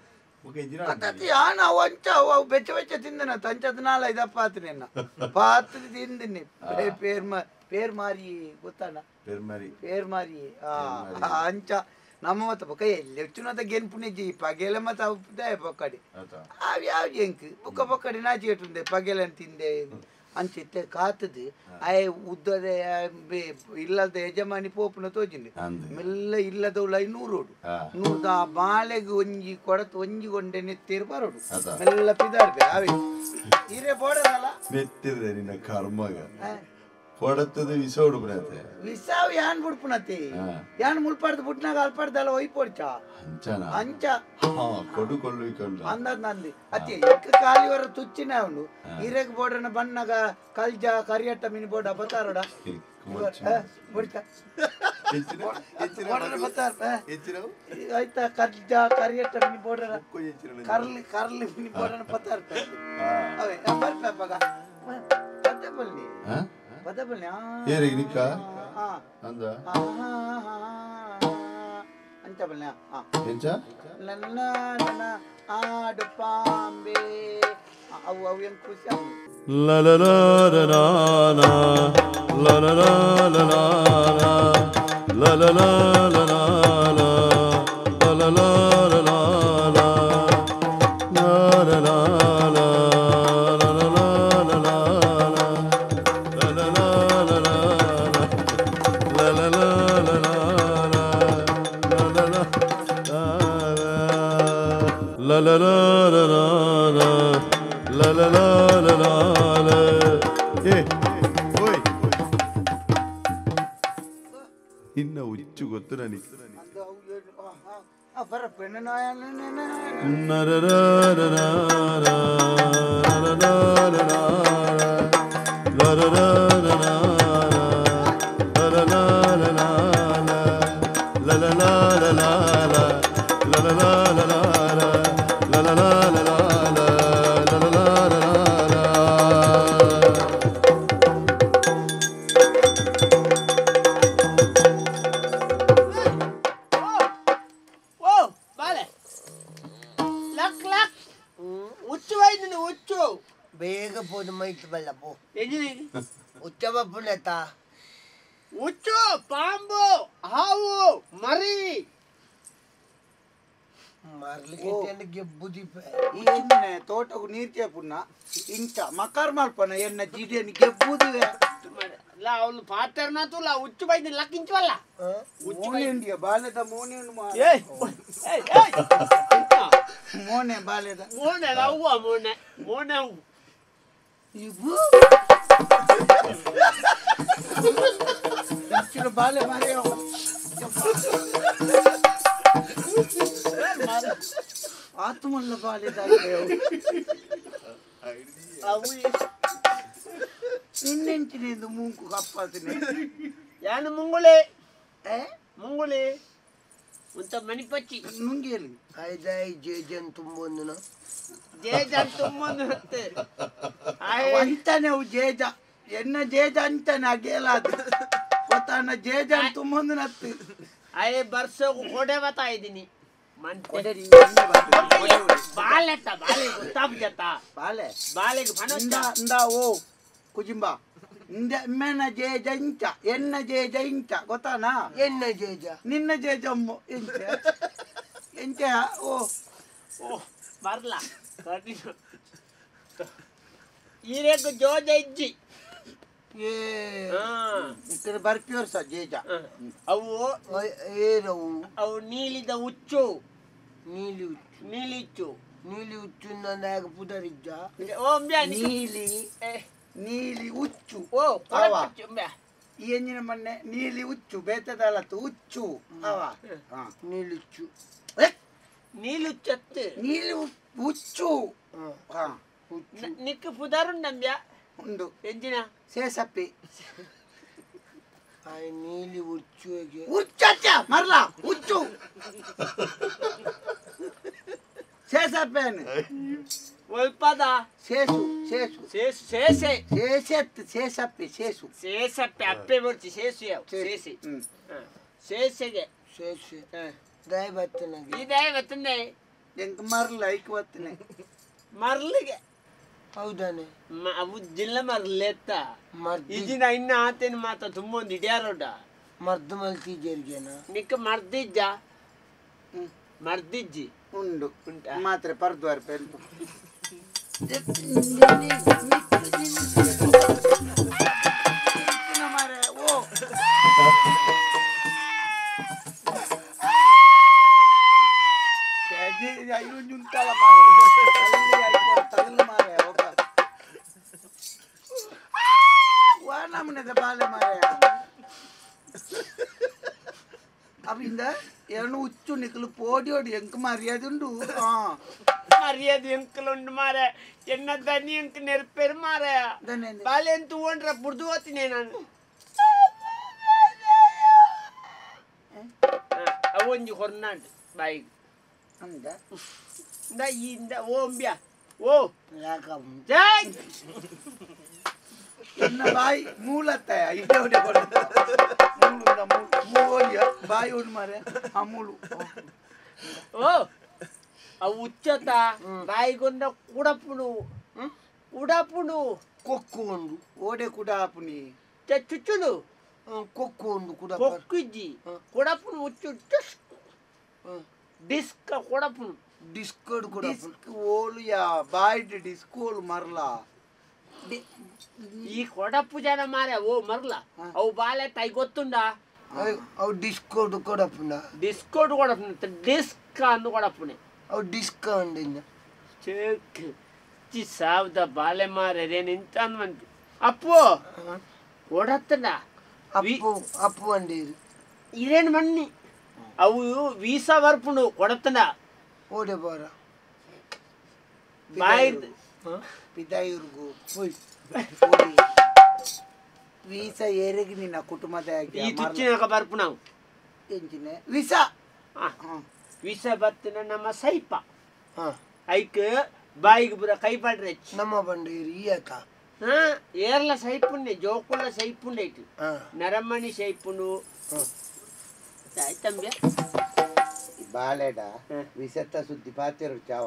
ಯಾನ ಅವು ಅಂಚ ಅವು ಬೆಚ್ಚ ಬೆಚ್ಚ ತಿಂದನ ತಂಚದ ನಾಲ ಇದಪ್ಪ ಆತನ ಪಾತ್ರ ತಿಂದಿನಿ ಪೇರ್ ಮಾರಿ ಗೊತ್ತಾನ ಪೇರ್ ಮಾರಿ ಅಂಚ ನಮ್ಮ ಮತ್ತ ಬೊಕ್ಕ ಎಲ್ಲಿ ಹೆಚ್ಚುನತ ಗೆನ್ ಪುಣ್ಯಜಿ ಪಗೆಲ ಮತ್ತ ಅವು ಪೊಕ್ಕಡಿ ಅವು ಯಾವ ಎಂಕ್ ಬೊಕ್ಕ ಪೊಕ್ಕಡಿ ನಾಚಿ ಇಟ್ಟುಂದೆ ಪಗೆಲನ್ ತಿಂದೆ ಅಂಚಿತ್ತೆ ಕಾತದು ಆಯ್ ಉದ್ದದೆ ಇಲ್ಲದ ಯಜಮಾನಿ ಪೋಪುನ ತೋಜಿಂದು ಮೆಲ್ಲ ಇಲ್ಲದವಳು 500 ನೂರ್ದ ಬಾಳೆಗೆ ಒಂಜಿ ಕೊಡತ್ ಒಂಜಿ ಗೊಂಡೆ ನೆತ್ತಿರು ಬರೋಡು ಮೆಲ್ಲ ಪಿದಾಡ್ದೆ ಅವೇ ಹಿರೇ ಬೋಡದಲ್ಲ ನೆತ್ತಿರ್ದೆ ನಿನ್ನ ಕರ್ಮಗ ಪೊಡತ್ತದ ವಿಸೋಡು ಬಿಡತ್ತೆ ವಿಸಾವ್ ಯಾನ್ ಬುಡ್ಪುನತಿ ಯಾನ್ ಮುಲ್ಪಾಡ್ದು ಬುಟ್ನಾಗ ಅಲ್ಪಾಡ್ದಲ್ಲ ಒಯ್ಪೋಡ್ಚ ಅಂಚ ಕೊಡುಕೊಳ್ಳಿಕೊಂಡು ಅಂದದ್ ನಂದಿ ಅತಿ ಎಕ್ಕ ಕಾಲಿವರ ತುಚ್ಚಿನ ಅವನು ಹಿರೇಗ್ ಬೋಡನ ಬಣ್ಣಗ ಕಲ್ಜ ಕರಿಯಟ್ಟ ಮಿನಿ ಬೋಡ ಬತ್ತಾರೋಡ ಆಯ್ತಾ ಕಲ್ಜ ಕರಿಯಟ್ಟ ಮಿನಿ ಬೋಡರ ಕರ್ಲಿ ಮಿನಿ ಬೋಡನ ಬತ್ತಾರ ಅವೇ ಬರ್ಪಗ ಮತ್ತೆ ಬಲ್ಲಿ ಏರಿನಿಕ ಅಂದ ಅಂತ ಬಲ್ನ ಎಂಚ ನನ್ನ ನನ್ನ ಆಡು ಪಾಂಬೆ ಅವು ಅವು ಏನು ಖುಷಿ la la la la la la la la la la la la la la la la la ಇನ್ನ ಹುಚ್ಚು ಗೊತ್ತು ನನಗೆ. ಬರ ಪೆಣ್ಣ ಬೇಗ ಪೋದು ಮೈತ್ ಬಲ್ಲ ಪೋ ಉಚ್ಚವ ಪುಣತ ಉಚ್ಚು ಪಾಂಬು ಹಾವು ಮರಿ ಮರ್ಲಿಕ್ಕೆ ಗೆಬ್ಬುದಿ ಈ ಎಣ್ಣೆ ತೋಟకు ನೀರ್ಚೆ ಪುಣ್ಣ ಇಂಚ ಮಕಾರ್ ಮಲ್ಪನ ಎನ್ನ ಜಿಡಿಯನ್ನು ಗೆಬ್ಬುದಿವೆ ಅವನು ಪಾತ್ರನಾತು ಉಚ್ಚು ಬೈದ ಲಕ್ಕಿಂಚವಲ್ಲ ಮೋನೆ ಬಾಲ್ಯದ ಮೋನೆ ಮೋನೆ ಬಾಲ್ಯದ ಮೋನೆ ಅವ್ವ ಮೋನೆ ಮೋನೆ ಅವು ಬಾಲ್ಯ ಮಾರೇ ಆತ್ಮಲ್ಲ ಬಾಲ್ಯದ ನಿನ್ನೆಂಚಿನಿಂದ ಮೂಂಕು ಕಪ್ಪಾತೀನಿ ಯಾನು ಮುಂಗುಳಿ ಮುಂಗುಳಿ ಉಂತ ಮಣಿಪಚ್ಚಿ ನುಂಗಿಯಲ್ಲಿ ಐದಾಯಿ ಜೇಜನ್ ತುಂಬೊಂದು ಜೇಜನ್ ತುಂಬೊಂದು ಹತ್ತೆ ಅಂತಾನೆ ಅವು ಜೇಜ ಎನ್ನ ಜೇಜ ಅಂತಾನೆ ಅಗೇಲಾದ ಗೊತ್ತಾನ ಜೇಜ ತುಂಬೊಂದು ನತ್ತು ಅಯ್ಯ ಬರ್ಸೋಕು ಕೊಡೆ ಬತ್ತಾ ಇದ್ದೀನಿ ಬಾಳೆ ಬಾಳೆ ಗೊತ್ತಾಗ್ಜತ್ತ ಬಾಳೆ ಬಾಳೆಗೆ ಇಂದ ಓ ಕುಜಿಂಬ ಇಂದ ಎಮ್ಮೆನ ಜೇಜ ಇಂಚ ಎನ್ನ ಜೇಜ ಇಂಚ ಗೊತ್ತಾನಾ ಎನ್ನ ಜೇಜ ನಿನ್ನ ಜೇಜಮ್ಮು ಇಂಚ ಇಂಚ ಓ ಓ ಬರ್ಲ ಈರೇಗ ಜೋಜ ಇಜ್ಜಿ ఇక్కడ ಬರ್ಪಿಯೋರ್ ಸ ಜೇಜ ಅವು ಏರವು ಅವು ನೀಲಿದ ಹುಚ್ಚು ನೀಲಿ ಹುಚ್ಚು ನಾಗ ಪುದರಿಜ್ಜ ನೀಲಿ ಹುಚ್ಚು ಓ ಈ ಎಂಜಿನ ಮೊನ್ನೆ ನೀಲಿ ಹುಚ್ಚು ಬೇತದಲತ್ತು ಹುಚ್ಚು ಅವ ನೀಲಿ ಹುಚ್ಚತ್ತು ನೀಲಿ ಹುಚ್ಚು ನಿಕ್ಕ ಪುದರುಂಡಂಬ್ಯಾ ಉಂಡು ಎಂಜಿನ ಸೇಸಪ್ಪಿ ನೀಲಿ ಹುಚ್ಚು ಹುಚ್ಚ ಮರ್ಲ ಹುಚ್ಚು ಸೇಸಪ್ಪೇನು ಒಲ್ಪದ ಸೇಸು ಸೇಸೆ ಸೇಸೆತ್ತು ಸೇಸಪ್ಪಿ ಸೇಸಪ್ಪೆ ಅಪ್ಪೆ ಬರ್ತಿ ಸೇಸು ಯಾವ ಸೇಸೆ ಸೇಸೆಗೆ ದಯ ಬರ್ತನೆ ಈ ದಯ ಬರ್ತನೆ ಎಂಕ ಮರ್ಲ ಐಕ್ ಬರ್ತನೆ ಮರ್ಲಿಗೆ ಹೌದಾನೆ ಅವು ಜಿಲ್ಲ ಮರ್ಲೆತ್ತ ಇಜಿನ ಇನ್ನ ಆತೇನು ಮಾತ ತುಂಬ ಒಂದು ಇಡ್ಯಾರೋಡ ಮರ್ದು ಮಲ್ತಿದ್ದೇನ ನಿಕ್ಕ ಮರ್ದಿಜ್ಜಿ ಉಂಡು ಮಾತ್ರ ಪರ್ದ್ವಾರ ಪೆಲ್ಪು ಓ ಅಯ್ಯುಂಟಲ್ಲ ಮಾರೆ ನಮ್ಮನೆದ ಬಾಲೆ ಮಾರೆ ಅವಿಂದ ಏನು ಹುಚ್ಚು ನಿಕ್ಕಲು ಪೋಡಿ ಎಂಕ ಮರ್ಯಾದುಂಡು ಮರ್ಯಾದೆ ಎಂಕಲುಂಡು ಮಾರೆ ಎನ್ನ ದನಿ ಎಂಕ ನೆರಪೇರು ಮಾರೆ ಬಾಲೆ ಅಂತ ಓಣ್ರ ಬುಡ್ದು ಹೋಗ್ತೀನಿ ನಾನು ಅವೊಂಜಿ ಹೊರ್ನಾಡು ಬಾಯಿಗೆ ಅಂದ ಇಂದ ಓಂಬ್ಯಾ ಓ ಜೈ ಎನ್ನ ಬಾಯಿ ಮೂಲತ್ತಾಯ ಇಡೋಡೆ ಬಾಯಿ ಉಂಡು ಮಾರೆ ಆ ಮೂಳು ಓ ಅವು ಉಚ್ಚತ ಬಾಯಿಗೊಂಡ ಕುಡಪುಡು ಕೊಕ್ಕು ಉಂಡು ಓಡೆ ಕುಡಾಪುನಿ ಚುಚ್ಚುಡು ಕೊಕ್ಕು ಉಂಡು ಕುಡ ಕೊಕ್ಕಿಜ್ಜಿ ಕುಡಪುನು ಉಚ್ಚು ಡಿಸ್ಕ್ ಕೊಡಪುನು ಡಿಸ್ಕ್ ಓಲು ಯಾ ಬಾಯಿ ಡಿಸ್ಕ್ ಓಲು ಮರ್ಲ ಈ ಕೊಡಪು ಜನ ಮಾರೆ ಓ ಮರ್ಲ ಅವು ಬಾಲೆ ತೈ ಗೊತ್ತುಂಡ ಅವು ಡಿಸ್ಕೋಡ್ ಕೊಡಪುನ ಡಿಸ್ಕೋಡ್ ಕೊಡಪುನ ಡಿಸ್ಕ್ ಅಂದು ಕೊಡಪುನೆ ಅವು ಡಿಸ್ಕ್ ಅಂಡಿನ ಚೆಕ್ ಚಿ ಸಾವ್ದ ಬಾಲೆ ಮಾರೆ ನಿಂತ ಅನ್ವಂತಿ ಅಪ್ಪು ಓಡತ್ತಡ ಅಪ್ಪು ಅಂಡೀರು ಇರೇನು ಮಣ್ಣಿ ಅವು ವೀಸಾ ಬರ್ಪುಂಡು ಕೊಡತನ ಓಡೆ ಬೋರ ಬಾಯಿ ಪಿದಾಯಿರ್ಗು ವೀಸಾ ಏರಿಗಿ ನಿನ್ನ ಕುಟುಂಬದ ಈ ತುಚ್ಚಿನ ಬರ್ಪು ನಾವು ಎಂಚಿನ ವೀಸಾ ವೀಸಾ ಬರ್ತಿನ ನಮ್ಮ ಸೈಪ ಐಕ್ ಬಾಯಿಗೆ ಬುರ ಕೈ ಪಾಡ್ರೆ ನಮ್ಮ ಬಂಡೇರಿ ಈಯಕ ಏರ್ಲ ಸೈಪುಂಡೆ ಜೋಕುಲ್ಲ ಸೈಪುಂಡೆ ಐತಿ ನರಮಣಿ ಸೈಪುಂಡು ಆಯ್ತಂಬ್ಯ ಬಾಳೆಡ ವಿಸತ್ತ ಸುದ್ದಿ ಪಾತಿರು ಚಾವ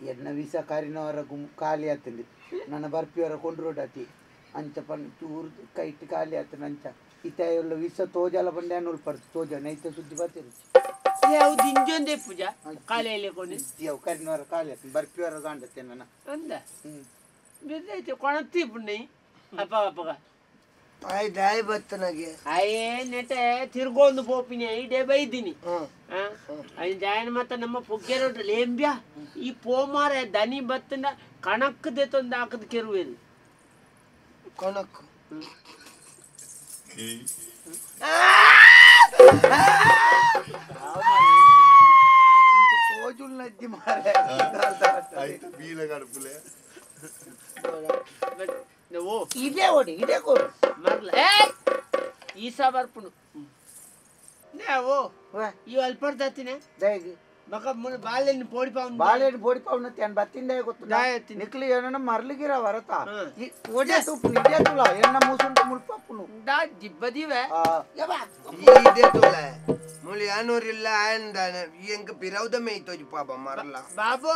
ಎನ್ನ ವಿಸ ಕಾರಿನವರ ಖಾಲಿ ಆತಂದು ನನ್ನ ಬರ್ಪಿಯವರ ಕೊಂಡ್ರೋಡಾತಿ ಅಂಚ ಪನ್ ಚೂರು ಕೈಟ್ ಖಾಲಿ ಆತನ ಅಂಚ ಇತ್ತ ವಿಸ ತೋಜಾಲ ಬಂಡೆ ಅನ್ನೋಲ್ ಪಡ್ತು ತೋಜ ನೈತ ಸುದ್ದಿ ಪಾತಿರು ಯಾವ್ದು ಇಂಜೊಂದೇ ಪೂಜಾ ಕಾಲೆಯಲ್ಲಿ ಕೊಂಡು ಯಾವ ಕಾರಿನವರ ಖಾಲಿ ಆತ ಬರ್ಪಿಯವರ ಗಾಂಡತ್ತೆ ನನ್ನ ಅಂದ ಬಿದ್ದೈತೆ ಕೊಣತ್ತಿ ಪುಣ್ಣಿ ಅಪ್ಪ ಅಪ್ಪಗ ಆಯ್ ದಾಯ್ ಬತ್ತನಗೆ ಅಯ್ಯೇ ನೆಟೆ ತಿರ್ಗೊಂದು ಪೋಪಿನಿ ಐಡೆ ಬೈದಿನಿ ಅಯ್ಯ ಜಾಯನ ಮತ್ತ ನಮ್ಮ ಪುಗ್ಗೆರ ಲೇಂಬ್ಯಾ ಈ ಪೋಮಾರ ದನಿ ಬತ್ತನ ಕಣಕ್ಕದೆ ತಂದು ಹಾಕದ ಕೆರುವೇರು ಕಣಕ್ ಸೋಜುಲ್ ನಜ್ಜಿ ಮಾರೆ ಬೀಲ ಗಡಪುಲೆ ಇದೇ ಓಡಿ ಇದೇ ಕೊಡು ಮರ್ಲ ಈಸಾ ಬರ್ಪುನು ಓ ಇವು ಅಲ್ಪಡ್ತಾತಿನ ದಯಗೆ ಮಕ ಮುನ್ನ ಬಾಳೆಹಣ್ಣು ಪೋಡಿಪಾವ್ ಬಾಳೆಹಣ್ಣು ಬೋಡಿಪಾವ್ನ ತ್ಯಾನ್ ಬತ್ತಿಂದ ಗೊತ್ತು ನಿಕ್ಲಿ ಏನನ ಮರ್ಲಿಗಿರ ವರತ ಒಡೆ ತುಪ್ಪು ಇದೇ ತುಲ ಎನ್ನ ಮೂಸುಂಟು ಮುಳ್ಪಪ್ಪುನು ಡಾ ಜಿಬ್ಬದಿವೆ ಇದೇ ತುಲ ಮುಳಿ ಆನೂರಿಲ್ಲ ಆಯಂದ ಎಂಕ ಪಿರೌದ ಮೇಯ್ತೋಜು ಪಾಪ ಮರಲ್ಲ ಬಾಬು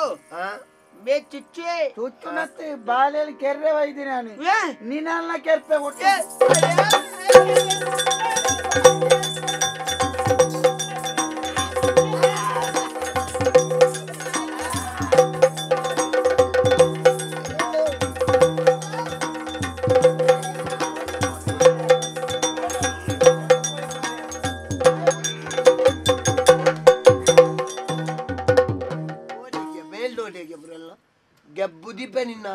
ಬೇ ಚುಚ್ಚೆ ಚುಚ್ಚುನತ್ತೆ ಬಾಳೆಯಲ್ಲಿ ಕೆರ್ರೆ ಒಯ್ದಿನಿ ನಾನು ನೀನಲ್ಲ ಕೆರ್ಪೆ ಒಟ್ಟೆ ಗೆಬ್ಬುದಿಪ್ಪೆ ನಿನ್ನ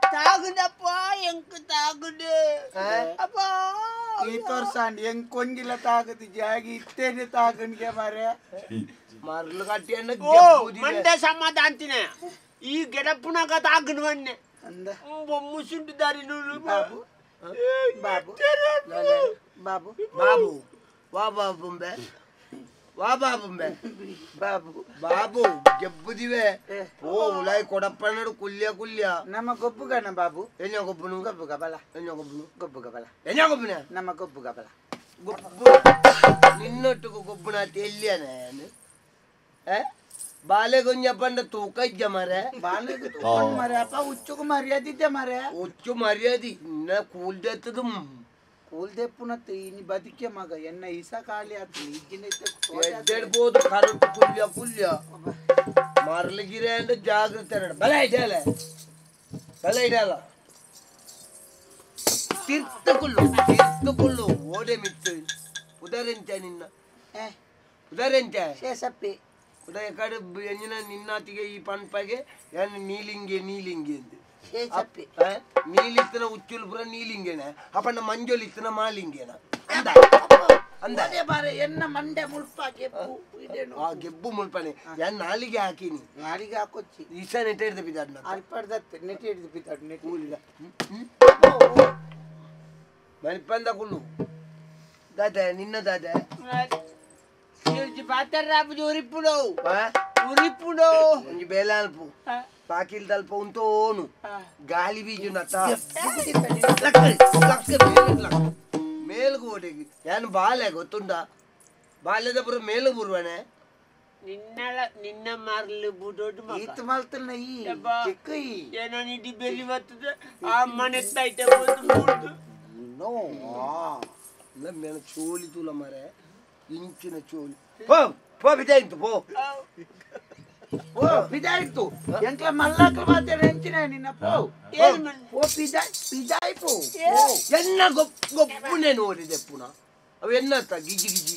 ತಾಗುದಪ್ಪ ಎಂಕ ತಾಗುದು ಅಪ್ಪ ಈ ತೋರ್ಸಂಡ್ ಹೆಂಗ್ ಕೊಂಗಿಲ್ಲ ತಾಗತಿ ಜಾಗಿ ಇತ್ತೇನೆ ತಾಗನ್ಗೆ ಮಾರೆ ಮರಳು ಕಟ್ಟಿ ಮಂಡೆ ಸಮಾಧ ಅಂತಿನ ಈ ಗೆಡಪ್ಪುನಾಗ ತಾಗನ್ ಬಣ್ಣೆ ಅಂದ ಮುಸುಂಟು ದಾರಿ ಬಾಬು ಬಾಬು ಬಾಬು ಬಾಬು ವಾ ಬಾಬುಂಬೆ ವಾ ಬಾಬುಂಬೆ ಬಾಬು ಬಾಬು ಗೆಬ್ಬುದಿವೆ ಓ ಉಲಾಯ್ ಕೊಡಪ್ಪಣ್ಣಡು ಕುಲ್ಯ ಕುಲ್ಯ ನಮ್ಮ ಗೊಬ್ಬುಗನ ಬಾಬು ಎಣ್ಣ ಗೊಬ್ಬನು ಗೊಬ್ಬುಗ ಬಲ ಎಣ್ಣ ಗೊಬ್ಬನು ಗೊಬ್ಬುಗ ಬಲ ಎಣ್ಣ ಗೊಬ್ಬನ ನಮ್ಮ ಗೊಬ್ಬುಗ ಬಲ ಗೊಬ್ಬು ನಿನ್ನೊಟ್ಟಿಗೂ ಗೊಬ್ಬನ ಎಲ್ಲಿಯನ ಬಾಲೆಗೊಂಜ ಬಂದ ತೂಕ ಇದ್ದ ಮರೆ ಬಾಲೆಗೆ ಮರೆ ಅಪ್ಪ ಹುಚ್ಚುಗು ಮರ್ಯಾದಿದ್ದೆ ಮರೆ ಹುಚ್ಚು ಮರ್ಯಾದಿ ಇನ್ನ ಕೂಲ್ದೆತ್ತದು ಕೂಲ್ದೆಪ್ಪುನತ್ತೆ ಇನಿ ಬದುಕೆ ಮಗ ಎನ್ನ ಇಸ ಖಾಲಿ ಆತು ಎಡ್ಡೆಡ್ಬೋದು ಕರೆಂಟ್ ಕುಲ್ಯ ಕುಲ್ಯ ಮರಲಿಗಿರೆ ಅಂದ್ರೆ ಜಾಗ್ರತೆ ಬಲ ಇಡಲ್ಲ ಬಲ ಇಡಲ್ಲ ತೀರ್ಥಕುಳ್ಳು ಓಡೆ ಮಿತ್ತು ಉದರೆಂಚ ನಿನ್ನ ಉದರೆಂಚ ಶೇಷಪ್ಪಿ ಉದಯ ಕಡೆ ಎಂಜಿನ ನಿನ್ನಾತಿಗೆ ಈ ಪಂಪಗೆ ಏನು ನೀಲಿಂಗೆ ಅಂತ ನೀಲಿತ್ತನ ಉಚ್ಚುಲ್ಪುರ ನೀಲಿಂಗೇನ ಅಪ್ಪಣ್ಣ ಮಂಜೋಲಿತ್ತನ ಮಾಲಿಂಗೇನ ಅಂದ ಅಂದೇ ಬಾರೆ ಎನ್ನ ಮಂಡೆ ಮುಳ್ಪ ಗೆಬ್ಬು ಇದೇನು ಆ ಗೆಬ್ಬು ಮುಳ್ಪನೆ ಯಾನ್ ನಾಲಿಗೆ ಹಾಕಿನಿ ನಾಲಿಗೆ ಹಾಕೊಚ್ಚಿ ಈಸ ನೆಟ್ ಹಿಡ್ದು ಬಿದ್ದಾಡ್ನ ಅಲ್ಪಡ್ದತ್ತೆ ನೆಟ್ ಹಿಡಿದು ಬಿದ್ದಾಡ್ ನೆಟ್ ಕೂಲಿಗ ಮಲ್ಪಂದ ಕುಳ್ಳು ದಾದ ನಿನ್ನ ದಾದ ಉರಿಪುಡು ಒಂಜಿ ಬೇಲಾಲ್ಪು ಪಾಕಿಲ್ ತಲ್ಪ ಉಂತೋನು ಗಾಳಿ ಬೀಜು ನತ್ತ ಮೇಲ್ಗು ಓಡಿಗಿ ಏನು ಬಾಲೆ ಗೊತ್ತುಂಡ ಬಾಲ್ಯದ ಪುರ ಮೇಲು ಬುರ್ವನೆ ನಿನ್ನ ಮಾರ್ಲಿ ಬುಡೋಡು ಈತ್ ಮಲ್ತನ ಈ ಚಿಕ್ಕ ಈ ಏನೋ ನಿಡಿ ಬೆಲಿ ಬರ್ತದೆ ಆ ಮನೆ ತೈತೆ ನೋ ಮೇಲ ಚೋಲಿ ತುಲ ಮರೆ ಇಂಚಿನ ಚೋಲಿ ಪೋ ಬಿದ್ದಾಯ್ತು ಪೋ ಓ ಬಿದಾಯ್ತು ಎಂಕ್ಲ ಮಲ್ಲಕ್ಲ ಮಾತಾಡ ಹೆಂಚಿನ ನಿನ್ನ ಪೋ ಓ ಬಿದಾಯ್ ಪೋ ಎನ್ನ ಗೊಪ್ಪುನೆ ನೋಡಿದೆ ಪುನಃ ಅವು ಎನ್ನತ್ತ ಗಿಜಿ ಗಿಜಿ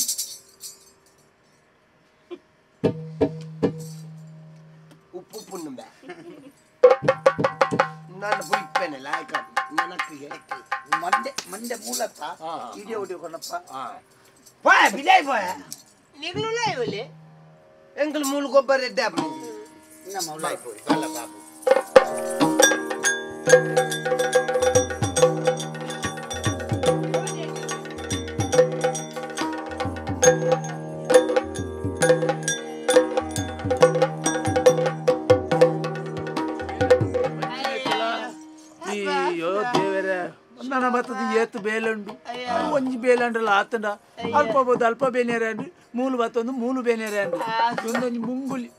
ಉಪ್ಪು ಪುಣ್ಣು ನಾನು ಪುಲ್ಪೇನೆ ಲಾಯ್ಕ ಮಂಡೆ ಮಂಡೆ ಮೂಲತ್ತ ಇಡೀ ಹೊಡಿಕೊಂಡಪ್ಪ పోయా బిలాయి పోయా నీకు లేవులే ఎంకల్ మూలు కొబ్బరి రెడ్డి ನಮ್ಮ ಮೌಲಾಯ್ಪುರಿ ಅಲ್ಲ ಬಾಬು ಅಯ್ಯೋ ದೇವರೇ ನನ್ನ ಬತ್ತದ ಏತು ಬೇಲುಂಡು ಒಂಜಿ ಬೇಲಂಡ್ರಲ್ಲ ಆತಂಡ ಅಲ್ಪ ಬೋದು ಅಲ್ಪ ಬೇನೇರೆ ಅಂಡು ಮೂಲು ಬತ್ತೊಂದು ಮೂಲು ಬೇನೇರೆ ಅಂಡು ಒಂದೊಂದು ಮುಂಗುಲಿ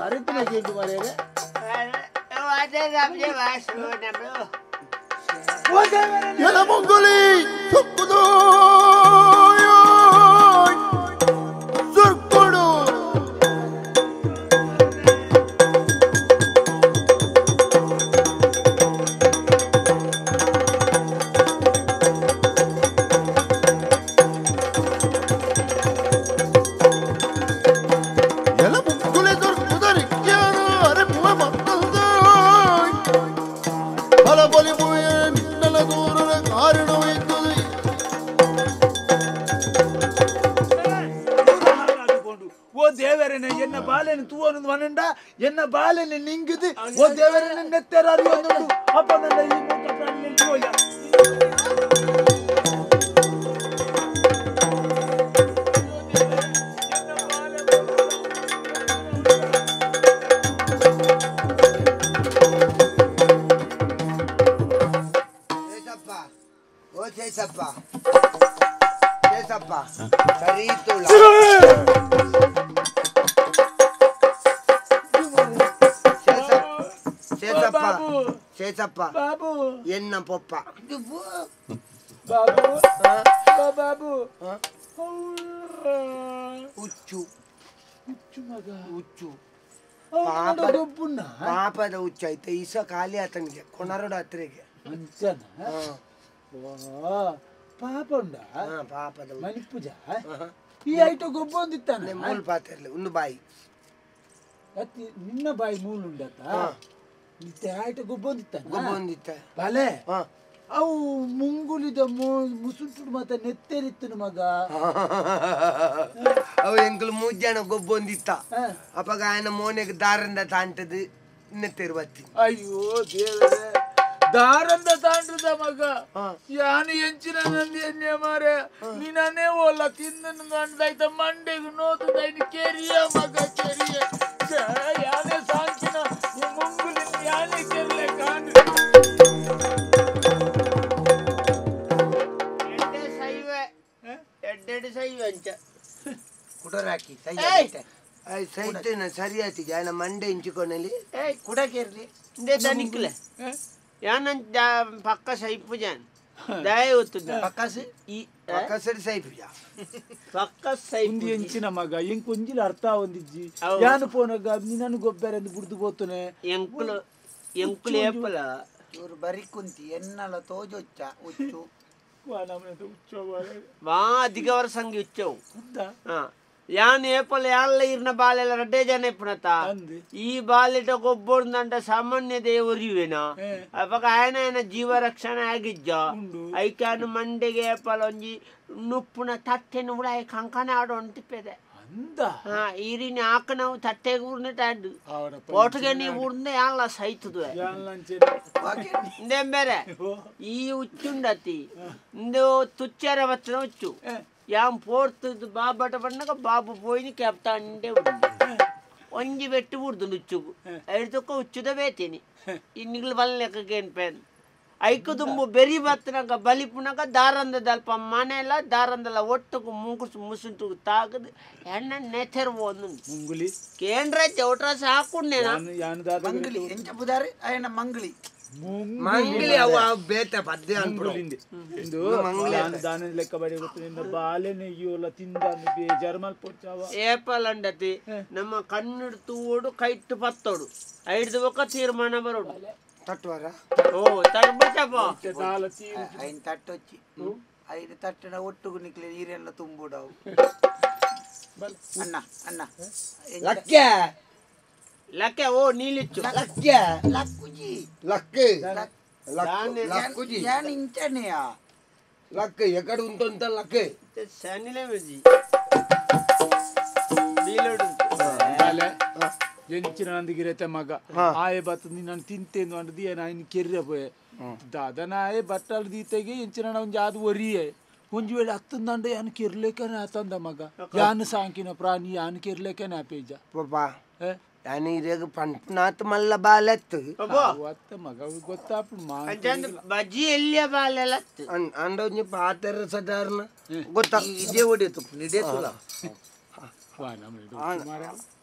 ಅರೆತ್ತಿನ ಕೇಂದ್ರ ಮಾರೇರೆ ಎಲ ಮುಂಗುಲಿ ಸುಕ್ಕುದು ಸುರ್ಕೊಡು ಎಲ ಮುಂಗುಲಿ ಸುರ್ಕುದರಿಕ್ಯಾನು ಅರೆಪ್ಪ ಮಕ್ಕಳ್ದು ಬಲ ಬಲಿ ಮುಯ ನಿನ್ನಲ ದೂರನ ಕಾರಣವೈತದು ಓ ದೇವರನೆ ಎನ್ನ ಬಾಲೆನ ತೂವನು ವನಂಡ ಎನ್ನ ಬಾಲೆನ ನಿಂಗಿದು ಓ ದೇವರನೆ ನೆತ್ತೆರಾರು ಒಂದು ಅಪ್ಪ ನನ್ನ ಈ ಮೂಕ ಪ್ರಾಣಿ ಹೋಯ చేసప్ప చేసప్ప సరీతుల చేసప్ప చేసప్ప బాబు ఎన్న పొప్ప బాబు బాబు ఉచ్చు ఉచ్చు మగ ఉచ్చు గొప్పున్నా ಪಾಪದ ಹುಚ್ಚ ಐತೆ ಇಸ ಖಾಲಿ ಆತನಿಗೆ ಕೊಣರಡು ಹತ್ತಿರಗೆ ಅಂಚನ ಪಾಪ ಉಂಡ ಪಾಪದ ಮನಿಪುಜ ಈ ಐಟ ಗೊಬ್ಬ ಒಂದಿತ್ತಾನೆ ಮೂಲ್ ಪಾತಿರ್ಲಿ ಒಂದು ಬಾಯಿ ಅತಿ ನಿನ್ನ ಬಾಯಿ ಮೂಲು ಉಂಡತ್ತ ನಿತ್ತೆ ಐಟ ಗೊಬ್ಬ ಒಂದಿತ್ತಾನೆ ಗೊಬ್ಬ ಒಂದಿತ್ತ ಬಾಲೆ ಅವು ಮುಂಗುಲಿದ ಮುಸುಂಟು ಮತ್ತೆ ನೆತ್ತೇರಿತ್ತು ಮಗ ಅವು ಎಂಕಲ್ ಮೂಜಾನ ಗೊಬ್ಬ ಒಂದಿತ್ತ ಅಪ್ಪಗ ఆయన ಮೋನೆಗೆ ದಾರಂದ ತಾಂಟದು ನೆತ್ತೇರು ಬತ್ತಿ ಅಯ್ಯೋ ದೇವರೇ ದಾರಂದ ತಾಂಡ್ರದ ಮಗ ಯಾನು ಎಂಚಿನ ನಂದಿ ಎಣ್ಣೆ ಮಾರೆ ನೀನೇ ಓಲ್ಲ ತಿಂದನು ಗಂಡದಾಯ್ತ ಮಂಡೆಗೆ ನೋತದಾಯ್ತು ಕೆರಿಯ ಮಗ ಕೆರಿಯ ಯಾನೇ ಸಾಂಚಿನ ಮುಂಗುಲಿ ಯಾನೇ ಕೆರ್ಲೆ ಕಾಂಡು ಎಡ್ಡೆಡು ಸೈವ ಅಂಚ ಕುಡರಾಕಿ ಸೈತನ ಸರಿ ಆತಿಗೆ ఆయన ಮಂಡೆ ಇಂಚಿಕೊನಲ್ಲಿ ಕುಡಕೇರ್ಲಿ ಇಂದೇ ದನಿಕ್ಲೆ ಯಾನಂತ ಪಕ್ಕ ಸೈಪು ಜಾನ್ ದಯ ಒತ್ತುದ ಪಕ್ಕಾಸಿ ಈ ಕಸರಿ ಸೈಪುಜ ಪಕ್ಕ ಸೈಪು ಇಂದಿ ಎಂಚಿನ ಮಗ ಎಂಕ್ ಒಂಜಿಲ ಅರ್ಥ ಒಂದಿಜ್ಜಿ ಯಾನು ಪೋನಗ ನಿನ್ನನು ಗೊಬ್ಬರ ಬುಡ್ದು ಬೋತನೆ ಎಂಕುಲು ಏಪಲ ಇವರು ಬರಿ ಕುಂತಿ ಎನ್ನಲ ತೋಜೊಚ್ಚ ಉಚ್ಚು ವಾ ಅಧಿಕ ವರ್ಷಂಗಿ ಉಚ್ಚವು ಯಾನ್ ಏಪಲ್ ಯಾಲ್ಲ ಇರ್ನ ಬಾಲೆಲ್ಲ ರಡ್ಡೆ ಜನ ಇಪ್ಪನತ ಈ ಬಾಲೆಟ ಗೊಬ್ಬೊಂದಂಟ ಸಾಮಾನ್ಯ ದೇವರಿವೇನ ಅವಾಗ ఆయన ಜೀವ ರಕ್ಷಣೆ ಆಗಿಜ್ಜ ಐಕ್ಯಾನು ಮಂಡೆಗೆ ಏಪಲ್ ಒಂಜಿ ನುಪ್ಪುನ ತಟ್ಟೆನು ಕೂಡ ಕಂಕನ ಆಡೋ ಅಂಟಿಪ್ಪೆದೆ ಈರಿನ ಆಕ ನಾವು ತಟ್ಟೆಗೆ ಊರ್ನಿಟ್ಟು ಪೋಟಗೆ ನೀವು ಊರ್ನೆ ಯಾಲ್ಲ ಸೈತದು ಬೇರೆ ಈ ಉಚ್ಚುಂಡತಿ ಇಂದು ತುಚ್ಚಾರ ಬಚ್ಚನ ಉಚ್ಚು ಯಾಂ ಪೋರ್ತದ ಬಾಬಟ ಬಣ್ಣಗ ಬಾಬು ಪೋಯಿನಿ ಕೆಪ್ತ ಅಂಡೆ ಒಂಜಿ ಬೆಟ್ಟು ಬುಡ್ದು ಉಚ್ಚುಗು ಐಡ್ತಕ್ಕ ಉಚ್ಚುದ ಬೇತೇನಿ ಇನ್ನಿಗ್ಲು ಬಲ್ಲೆಕ್ಕೇನು ಪೇನ್ ಐಕು ತುಂಬು ಬೆರಿ ಬತ್ತನಾಗ ಬಲಿಪುನಾಗ ದಾರಂದದ ಅಲ್ಪ ಮನೆಯಲ್ಲ ದಾರಂದಲ್ಲ ಒಟ್ಟುಗು ಮುಂಗುಸು ಮುಸುಂಟು ತಾಗದು ಎಣ್ಣ ನೆಥೆರ್ವು ಒಂದು ಮುಂಗುಲಿ ಕೇಂದ್ರ ಚೌಟ್ರ ಸಾಕುಂಡೇನ ಮಂಗಳಿ ಎಂಚ ಬುದಾರಿ ఆయన ಮಂಗಳಿ ಮಂಗಳಿ ಅವ ಬೇತ ಪದ್ಯ ಇಂದು ದಾನ ಲೆಕ್ಕ ಬಡಿ ಗೊತ್ತಿಂದ ಬಾಲೆನೆ ಇಯೋಲ ತಿಂದ ಬೇಜಾರು ಮಲ್ಪೊಚ್ಚಾವ ಏಪಲ್ ಅಂಡತಿ ನಮ್ಮ ಕಣ್ಣಿಡು ತೂಡು ಕೈಟ್ಟು ಪತ್ತೋಡು ಐಡ್ದು ಬೊಕ್ಕ ತೀರ್ಮಾನ ಬರೋಡು ತಟ್ಟುವಾರ ಓ ತಡ್ಬಿಟ್ಟಪ್ಪ ఆయన తట్టొచ్చి 5 తట్టడ ఒట్టుకు నిక్లే నీరెల్ల తుంబుడావు అన్న అన్న ಲಕ್ಕೆ ಲಕ್ಕೆ ಓ ನೀಲಿಚ್ಚು ಲಕ್ಕೆ లక్కుజీ ಲಕ್ಕೆ లక్కుజీ యాన్ ఇంచనేయా లక్ ఎక్కడ ఉంటుందంత లక్ శనిలే మిర్జీ నీలోడు ಎಂಚಿನ ನಂದಿಗಿರತ್ತೆ ಮಗ ಆಯೆ ಬತ್ತದ ನಾನು ತಿಂತೇನು ಅಂದದಿ ನಾನು ಕೆರ್ರೆ ಪೋಯೆ ದಾದನ ಆಯೆ ಬಟ್ಟಲು ದೀತೆಗೆ ಎಂಚಿನ ಒಂಜಿ ಆದು ಒರಿಯೆ ಒಂಜಿ ವೇಳೆ ಹತ್ತಂದಂಡೆ ಯಾನು ಕೆರ್ಲೇಕನೆ ಆತಂದ ಮಗ ಯಾನು ಸಾಂಕಿನ ಪ್ರಾಣಿ ಯಾನು ಕೆರ್ಲೇಕನೆ ಆಪೇಜ ಪಾಪಾ ಯಾನಿ ಇರೇಗ ಪಂಪನಾತ್ ಮಲ್ಲ ಬಾಲೆತ್ತು ಅತ್ತ ಮಗ ಗೊತ್ತಾಪು ಬಜ್ಜಿ ಎಲ್ಲಿಯ ಬಾಲೆಲತ್ತು ಅಂಡ ಒಂಜಿ ಪಾತೆರ ಸಾಧಾರಣ ಗೊತ್ತಾ ಇದೇ ಹೊಡೆತು ನಿಡೇ ತುಲ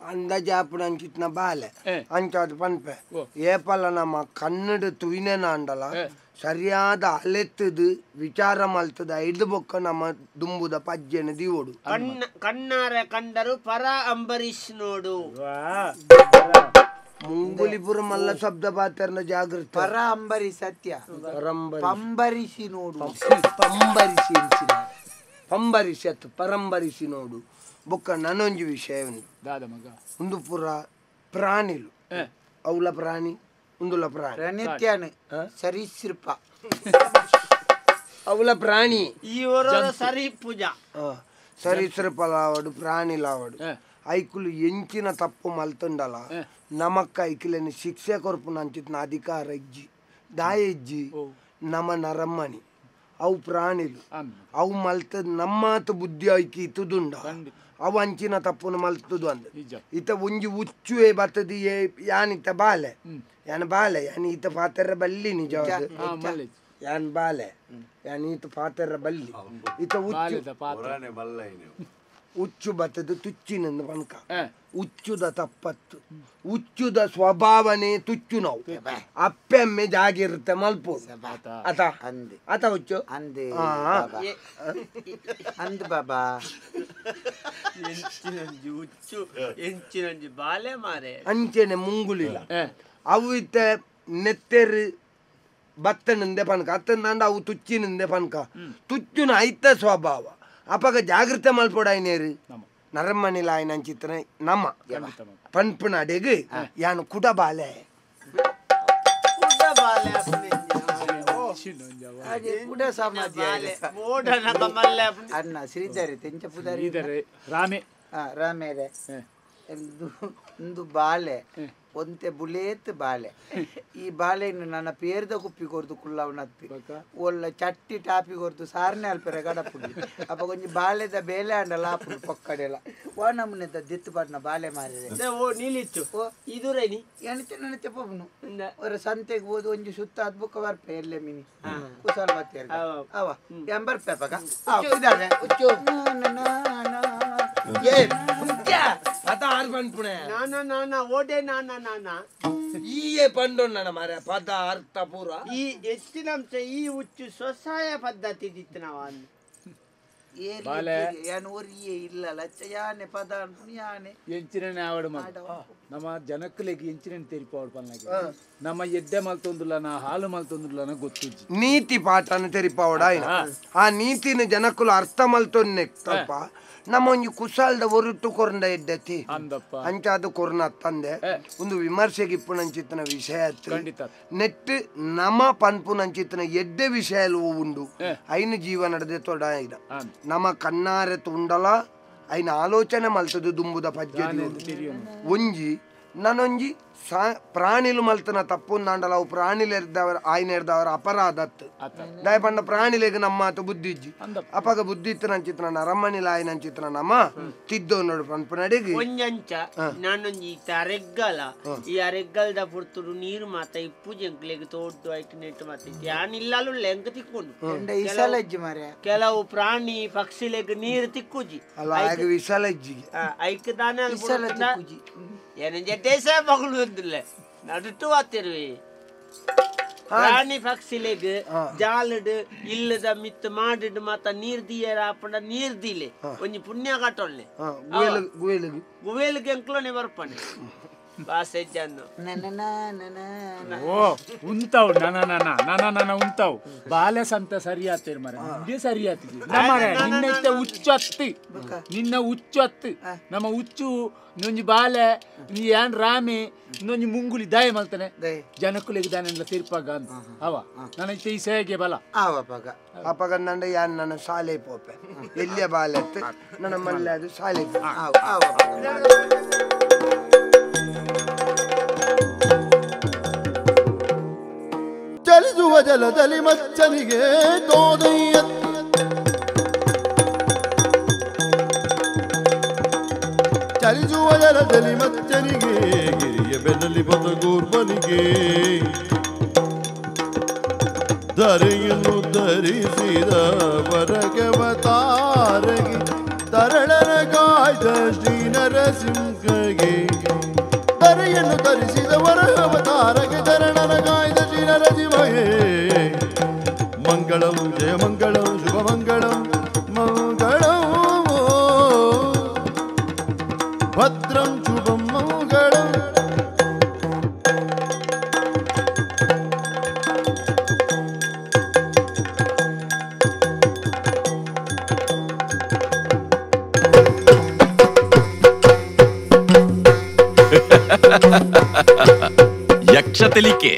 ಅಂದಾಜ ಅప్పుడు ಅಂಚಿತ್ನ ಬಾಲೆ ಅಂಚಾದು ಪನ್ಪೆ ಏಪಲ ನಮ್ಮ ಕನ್ನಡ ತುಯಿನೇನ ಅಂಡಲ ಸರಿಯಾದ ಅಲೆತ್ತದು ವಿಚಾರ ಮಲ್ತದ ಹಿಡ್ದು ಬೊಕ್ಕ ನಮ್ಮ ದುಂಬುದ ಪಜ್ಜೆನ ದಿವೋಡು ಕಣ್ಣಾರೆ ಕಂಡರು ಪರ ಅಂಬರೀಶ್ ನೋಡು ಮುಂಗುಲಿಪುರ ಮಲ್ಲ ಶಬ್ದ ಪಾತ್ರನ ಜಾಗೃತಿ ಪರ ಅಂಬರಿ ಸತ್ಯ ಪಂಬರಿಸಿ ನೋಡು ಪಂಬರಿಸಿ ಪಂಬರಿಸಿ ಅತ್ತು ಪರಂಬರಿಸಿ ನೋಡು ಬೊಕ್ಕ ನನೊಂಜಿ ವಿಷಯ ಉಂಟು ದಾದ ಮಗ ಒಂದು ಪುರ ಪ್ರಾಣಿಲು ಅವಳ ಪ್ರಾಣಿ ಉಂದುಲ ಪ್ರಾಣಿ ಪ್ರಣತ್ಯಾನ ಸರೀಸೃಪ ಅವಳ ಪ್ರಾಣಿ ಈ ಊರ ಸರಿ ಪೂಜಾ ಸರೀಸೃಪಲಾವಡು ಪ್ರಾಣಿಲಾವಡು ಐಕುಲು ಎಂಚಿನ ತಪ್ಪು ಮಲ್ತುಂಡಲ ನಮಕ್ಕ ಐಕಿಲೇನು ಶಿಕ್ಷೆ ಕೊರ್ಪು ನಂಚಿತ್ನ ಅಧಿಕಾರ ಇಜ್ಜಿ ದಾಯ ಇಜ್ಜಿ ನಮ ನರಮ್ಮಣಿ ಅವು ಪ್ರಾಣಿಲು ಅವು ಮಲ್ತದ ನಮ್ಮಾತು ಬುದ್ಧಿ ಐಕಿ ಇತ್ತುದುಂಡ ಅವು ಅಂಚಿನ ತಪ್ಪುನು ಮಲ್ತುದು ಅಂದ ಇತ ಒಂಜಿ ಉಚ್ಚುವೆ ಬತ್ತದಿ ಯಾನಿತ ಬಾಲೆ ಯಾನ್ ಬಾಲೆ ಯಾನ್ ಈತ ಪಾತೆರ ಬಲ್ಲಿ ನಿಜ ಯಾನ್ ಬಾಲೆ ಯಾನ್ ಈತ ಪಾತೆರ ಬಲ್ಲಿ ಇತ ಉಚ್ಚು ಬತ್ತದು ತುಚ್ಚಿನಂದು ಪನ್ಕ ಉಚ್ಚುದ ತಪ್ಪತ್ತು ಉಚ್ಚುದ ಸ್ವಭಾವನೆ ತುಚ್ಚು ನಾವು ಅಪ್ಪೆಮ್ಮೆ ಜಾಗಿರುತ್ತೆ ಮಲ್ಪೋದು ಅತ ಅತ ಹುಚ್ಚು ಅಂದೆ ಅಂದ ಬಾಬಾ ಉಚ್ಚು ಎಂಚಿನಂಜಿ ಬಾಲೆ ಮಾರೆ ಅಂಚೆನೆ ಮುಂಗುಲಿಲ್ಲ ಅವು ಇತ್ತ ನೆತ್ತೆರು ಬತ್ತನಿಂದೆ ಪನ್ಕ ಅತ್ತಂದ ಅವು ತುಚ್ಚಿನಿಂದೆ ಪನ್ಕ ತುಚ್ಚುನ ಐತ ಸ್ವಭಾವ ಅಪಗ ಜಾಗೃತ ಮಲ್ಪೋಡಾಯ್ನೇರು ನರಮ್ಮನಿಲ ಆಯ್ನ ಚಿತ್ರ ನಮ್ಮ ಪನ್ಪುನ ಅಡೆಗೆ ಯಾನು ಕುಡ ಬಾಲೆ ಅನ್ನ ಶ್ರೀಧರಿ ತೆಂಚ ಪುದಾರಿ ರಾಮೆ ರಾಮೇರೆ ಒಂದು ಬಾಲೆ ಒಂತೆ ಬುಲೇತ್ ಬಾಲೆ ಈ ಬಾಳೆಯನ್ನು ನನ್ನ ಪೇರ್ದ ಕುಪ್ಪಿ ಕೊರ್ದು ಕುಳ್ಳವನತ್ತಿ ಒಳ್ಳೆ ಚಟ್ಟಿ ಟಾಪಿ ಕೊರ್ದು ಸಾರನೆ ಅಲ್ಪೆರ ಗಡಪುಡಿ ಅಪ್ಪ ಕೊಂಚ ಬಾಳೆದ ಬೇಲೆ ಅಂಡಲ್ಲ ಆಪುಡು ಪಕ್ಕಡೆಲ್ಲ ಓ ನಮ್ಮನೆ ದಿತ್ತು ಪಾಟ್ನ ಬಾಲೆ ಮಾರಿದೆ ಓ ನೀಲಿತ್ತು ಓ ಇದುರೇನಿ ಎಣಿತೆ ನನತೆ ಪಬ್ನು ಅವರ ಸಂತೆಗೆ ಹೋದು ಒಂಜಿ ಸುತ್ತ ಅದ್ಬುಕ್ಕ ಬರ್ಪೆ ಎಲ್ಲೆ ಮಿನಿ ಕುಸಲ್ ಬತ್ತೇರ್ ಅವ ಎಂಬರ್ಪೆ ಪಕ್ಕ ಇದಾರೆ ಉಚ್ಚು ಓಟೆ ನಾನ ಈಯೇ ಪಂಡೊನ್ನ ಮಾರ ಪದ ಅರ್ಥ ಪೂರ ಈ ಹೆಚ್ಚಿನಂಶ ಈ ಹುಚ್ಚು ಸ್ವಸಹಾಯ ಪದ್ಧತಿ ದಿತ್ತು ನಾವ ಇಲ್ಲ ಲಚ್ಚಯಾನೆ ಪದ ಯಾನೆ ಎಂಚಿನ ಆವಡ ನಮ್ಮ ಜನಕ್ಕಲೆಗೆ ಎಂಚಿನ ತೆರಿಪಾವಡು ಪನ್ನಗೆ ನಮ್ಮ ಎಡ್ಡೆ ಮಲ್ತೊಂದುಲ್ಲನ ಹಾಲು ಮಲ್ತೊಂದುಲ್ಲನ ಗೊತ್ತಿಜ್ಜಿ ನೀತಿ ಪಾಠನ ತೆರಿಪಾವಡ ಆ ನೀತಿನ ಜನಕ್ಕಲು ಅರ್ಥ ಮಲ್ತೊನ್ನೆ ತಪ್ಪ ನಮ್ಮ ಒಂಜಿ ಕುಶಾಲ್ದ ಒರುಟ್ಟು ಕೊರಂಡ ಎಡ್ಡತಿ ಅಂಚಾದ ಕೊರ್ನ ತಂದೆ ಒಂದು ವಿಮರ್ಶೆಗೆ ಇಪ್ಪುನಂಚಿತ್ತಿನ ವಿಷಯ ನೆಟ್ ನಮ ಪನ್ಪುನಂಚಿತ್ತಿನ ಎಡ್ಡೆ ವಿಷಯ ಉಂಡು ಐನ ಜೀವ ನಡೆದೆ ತೊಡ ಇದ ನಮ ಕಣ್ಣಾರೆ ತುಂಡಲ ಐನ ಆಲೋಚನೆ ಮಲ್ತದು ದುಂಬುದ ಪಜ್ಜೆ ಒಂಜಿ ನಾನೊಂಜಿ ಪ್ರಾಣಿಲು ಮಲ್ತನ ತಪ್ಪು ನಾಂಡಲ ಅವು ಪ್ರಾಣಿಲೆರ್ದವರ ಆಯ್ನ ಎರ್ದವರ ಅಪರಾಧತ್ ದಯಪಂಡ ಪ್ರಾಣಿಲೆಗ್ ನಮ್ಮ ಬುದ್ಧಿ ಇಜ್ಜಿ ಅಪಗ ಬುದ್ಧಿ ಇತ್ತು ನಂಚಿತ್ರ ನರಮ್ಮನಿಲ ಆಯ್ನ ಅಂಚಿತ್ರ ನಮ್ಮ ತಿದ್ದೋ ನೋಡು ಪನ್ಪು ನಡಿಗೆ ಒಂಜಂಚ ನಾನೊಂಜಿ ಅರೆಗ್ಗಲ ಈ ಅರೆಗ್ಗಲ್ದ ಪುರ್ತುಡು ನೀರು ಮಾತ ಇಪ್ಪು ಜಂಕ್ಲೆಗ್ ತೋಡ್ದು ಐಕ್ ನೆಟ್ ಮಾತ ಯಾನಿಲ್ಲಲು ಲೆಂಕ ತಿಕ್ಕೊಂಡು ಕೆಲವು ಪ್ರಾಣಿ ಪಕ್ಷಿಲೆಗ್ ನೀರು ತಿಕ್ಕುಜಿ ಅಲ್ಲ ವಿಶಾಲಜ್ಜಿ ಐಕ್ ದಾನೆ ಏನಂಜೆ ಮಗಳು ಅಂದಿಲ್ಲ ನಡುಟು ಆತಿರ್ವಿ ಪ್ರಾಣಿ ಪಕ್ಷಿಲೆಗ್ ಜಾಲಡ್ ಇಲ್ಲದ ಮಿತ್ ಮಾಡಿಡ್ ಮಾತ ನೀರ್ ದಿಯರ ಆಪಂಡ ನೀರ್ ದಿಲೆ ಒಂಜಿ ಪುಣ್ಯ ಕಟ್ಟೊಳ್ಳೆ ಗುವೇಲ್ಗೆ ಎಂಕ್ಲೋನೆ ಬರ್ಪಣೆ ಓ ಉಂತಾವ್ ನನ ಉಂತಾವ್ ಬಾಲೆ ಸಂತ ಸರಿಯಾತೇರ್ ಮರ ನಿಂಗೆ ಸರಿಯಾತಿಗೆ ನಮ್ಮರೆ ನಿನ್ನ ಹುಚ್ಚು ಹತ್ತು ನಮ್ಮ ಹುಚ್ಚು ನೊಂಜಿ ಬಾಲೆ ನೀ ಏನ್ ರಾಮೆ ಇನ್ನೊಂಜಿ ಮುಂಗುಲಿ ದಯ ಮಲ್ತಾನೆ ಜನಕ್ಕುಲಿಗೆ ದಾನೆಲ್ಲ ತೀರ್ಪಾಗ ಅಂತ ಅವ ನನ್ನ ಈ ಸೇಗೆ ಬಲ ಅಪಗ ನಂಡ ಯಾನ್ ನನ್ನ ಶಾಲೆ ಪೋಪೆ ಎಲ್ಲಿಯ ಬಾಲೆತ್ತು ನನ್ನ ಮಲ್ಲೆ ಅದು ಶಾಲೆ ಚಲಿಸುವ ಜಲದಲ್ಲಿ ಮಚ್ಚನಿಗೆ ತೋದಯ್ಯ ಚಲಿಸುವ ಜಲದಲ್ಲಿ ಮಚ್ಚನಿಗೆ ಗಿರಿಯ ಬೆನ್ನಲ್ಲಿ ಬಂದ ಗೂರ್ಬನಿಗೆ ಧರೆಯನ್ನು ಧರಿಸಿದ ವರಗವತಾರಗೆ ತರಳರ ಕಾಯ್ದ ಶ್ರೀ ನರಸಿಂಹಗೆ ಧರೆಯನ್ನು ಧರಿಸಿದ ವರಗವತಾರಗೆ ತರಳರ ಕಾಯ್ದ ಶ್ರೀ ನರಸಿಂಹಗೆ ಮಂಗಳಂ ಜಯ ಮಂಗಳಂ ಶುಭ ಮಂಗಳಂ ಮಂಗಳಂ ಭದ್ರಂ ಶುಭಂ ಮಂಗಳಂ ಯಕ್ಷತೆಲಿಕೆ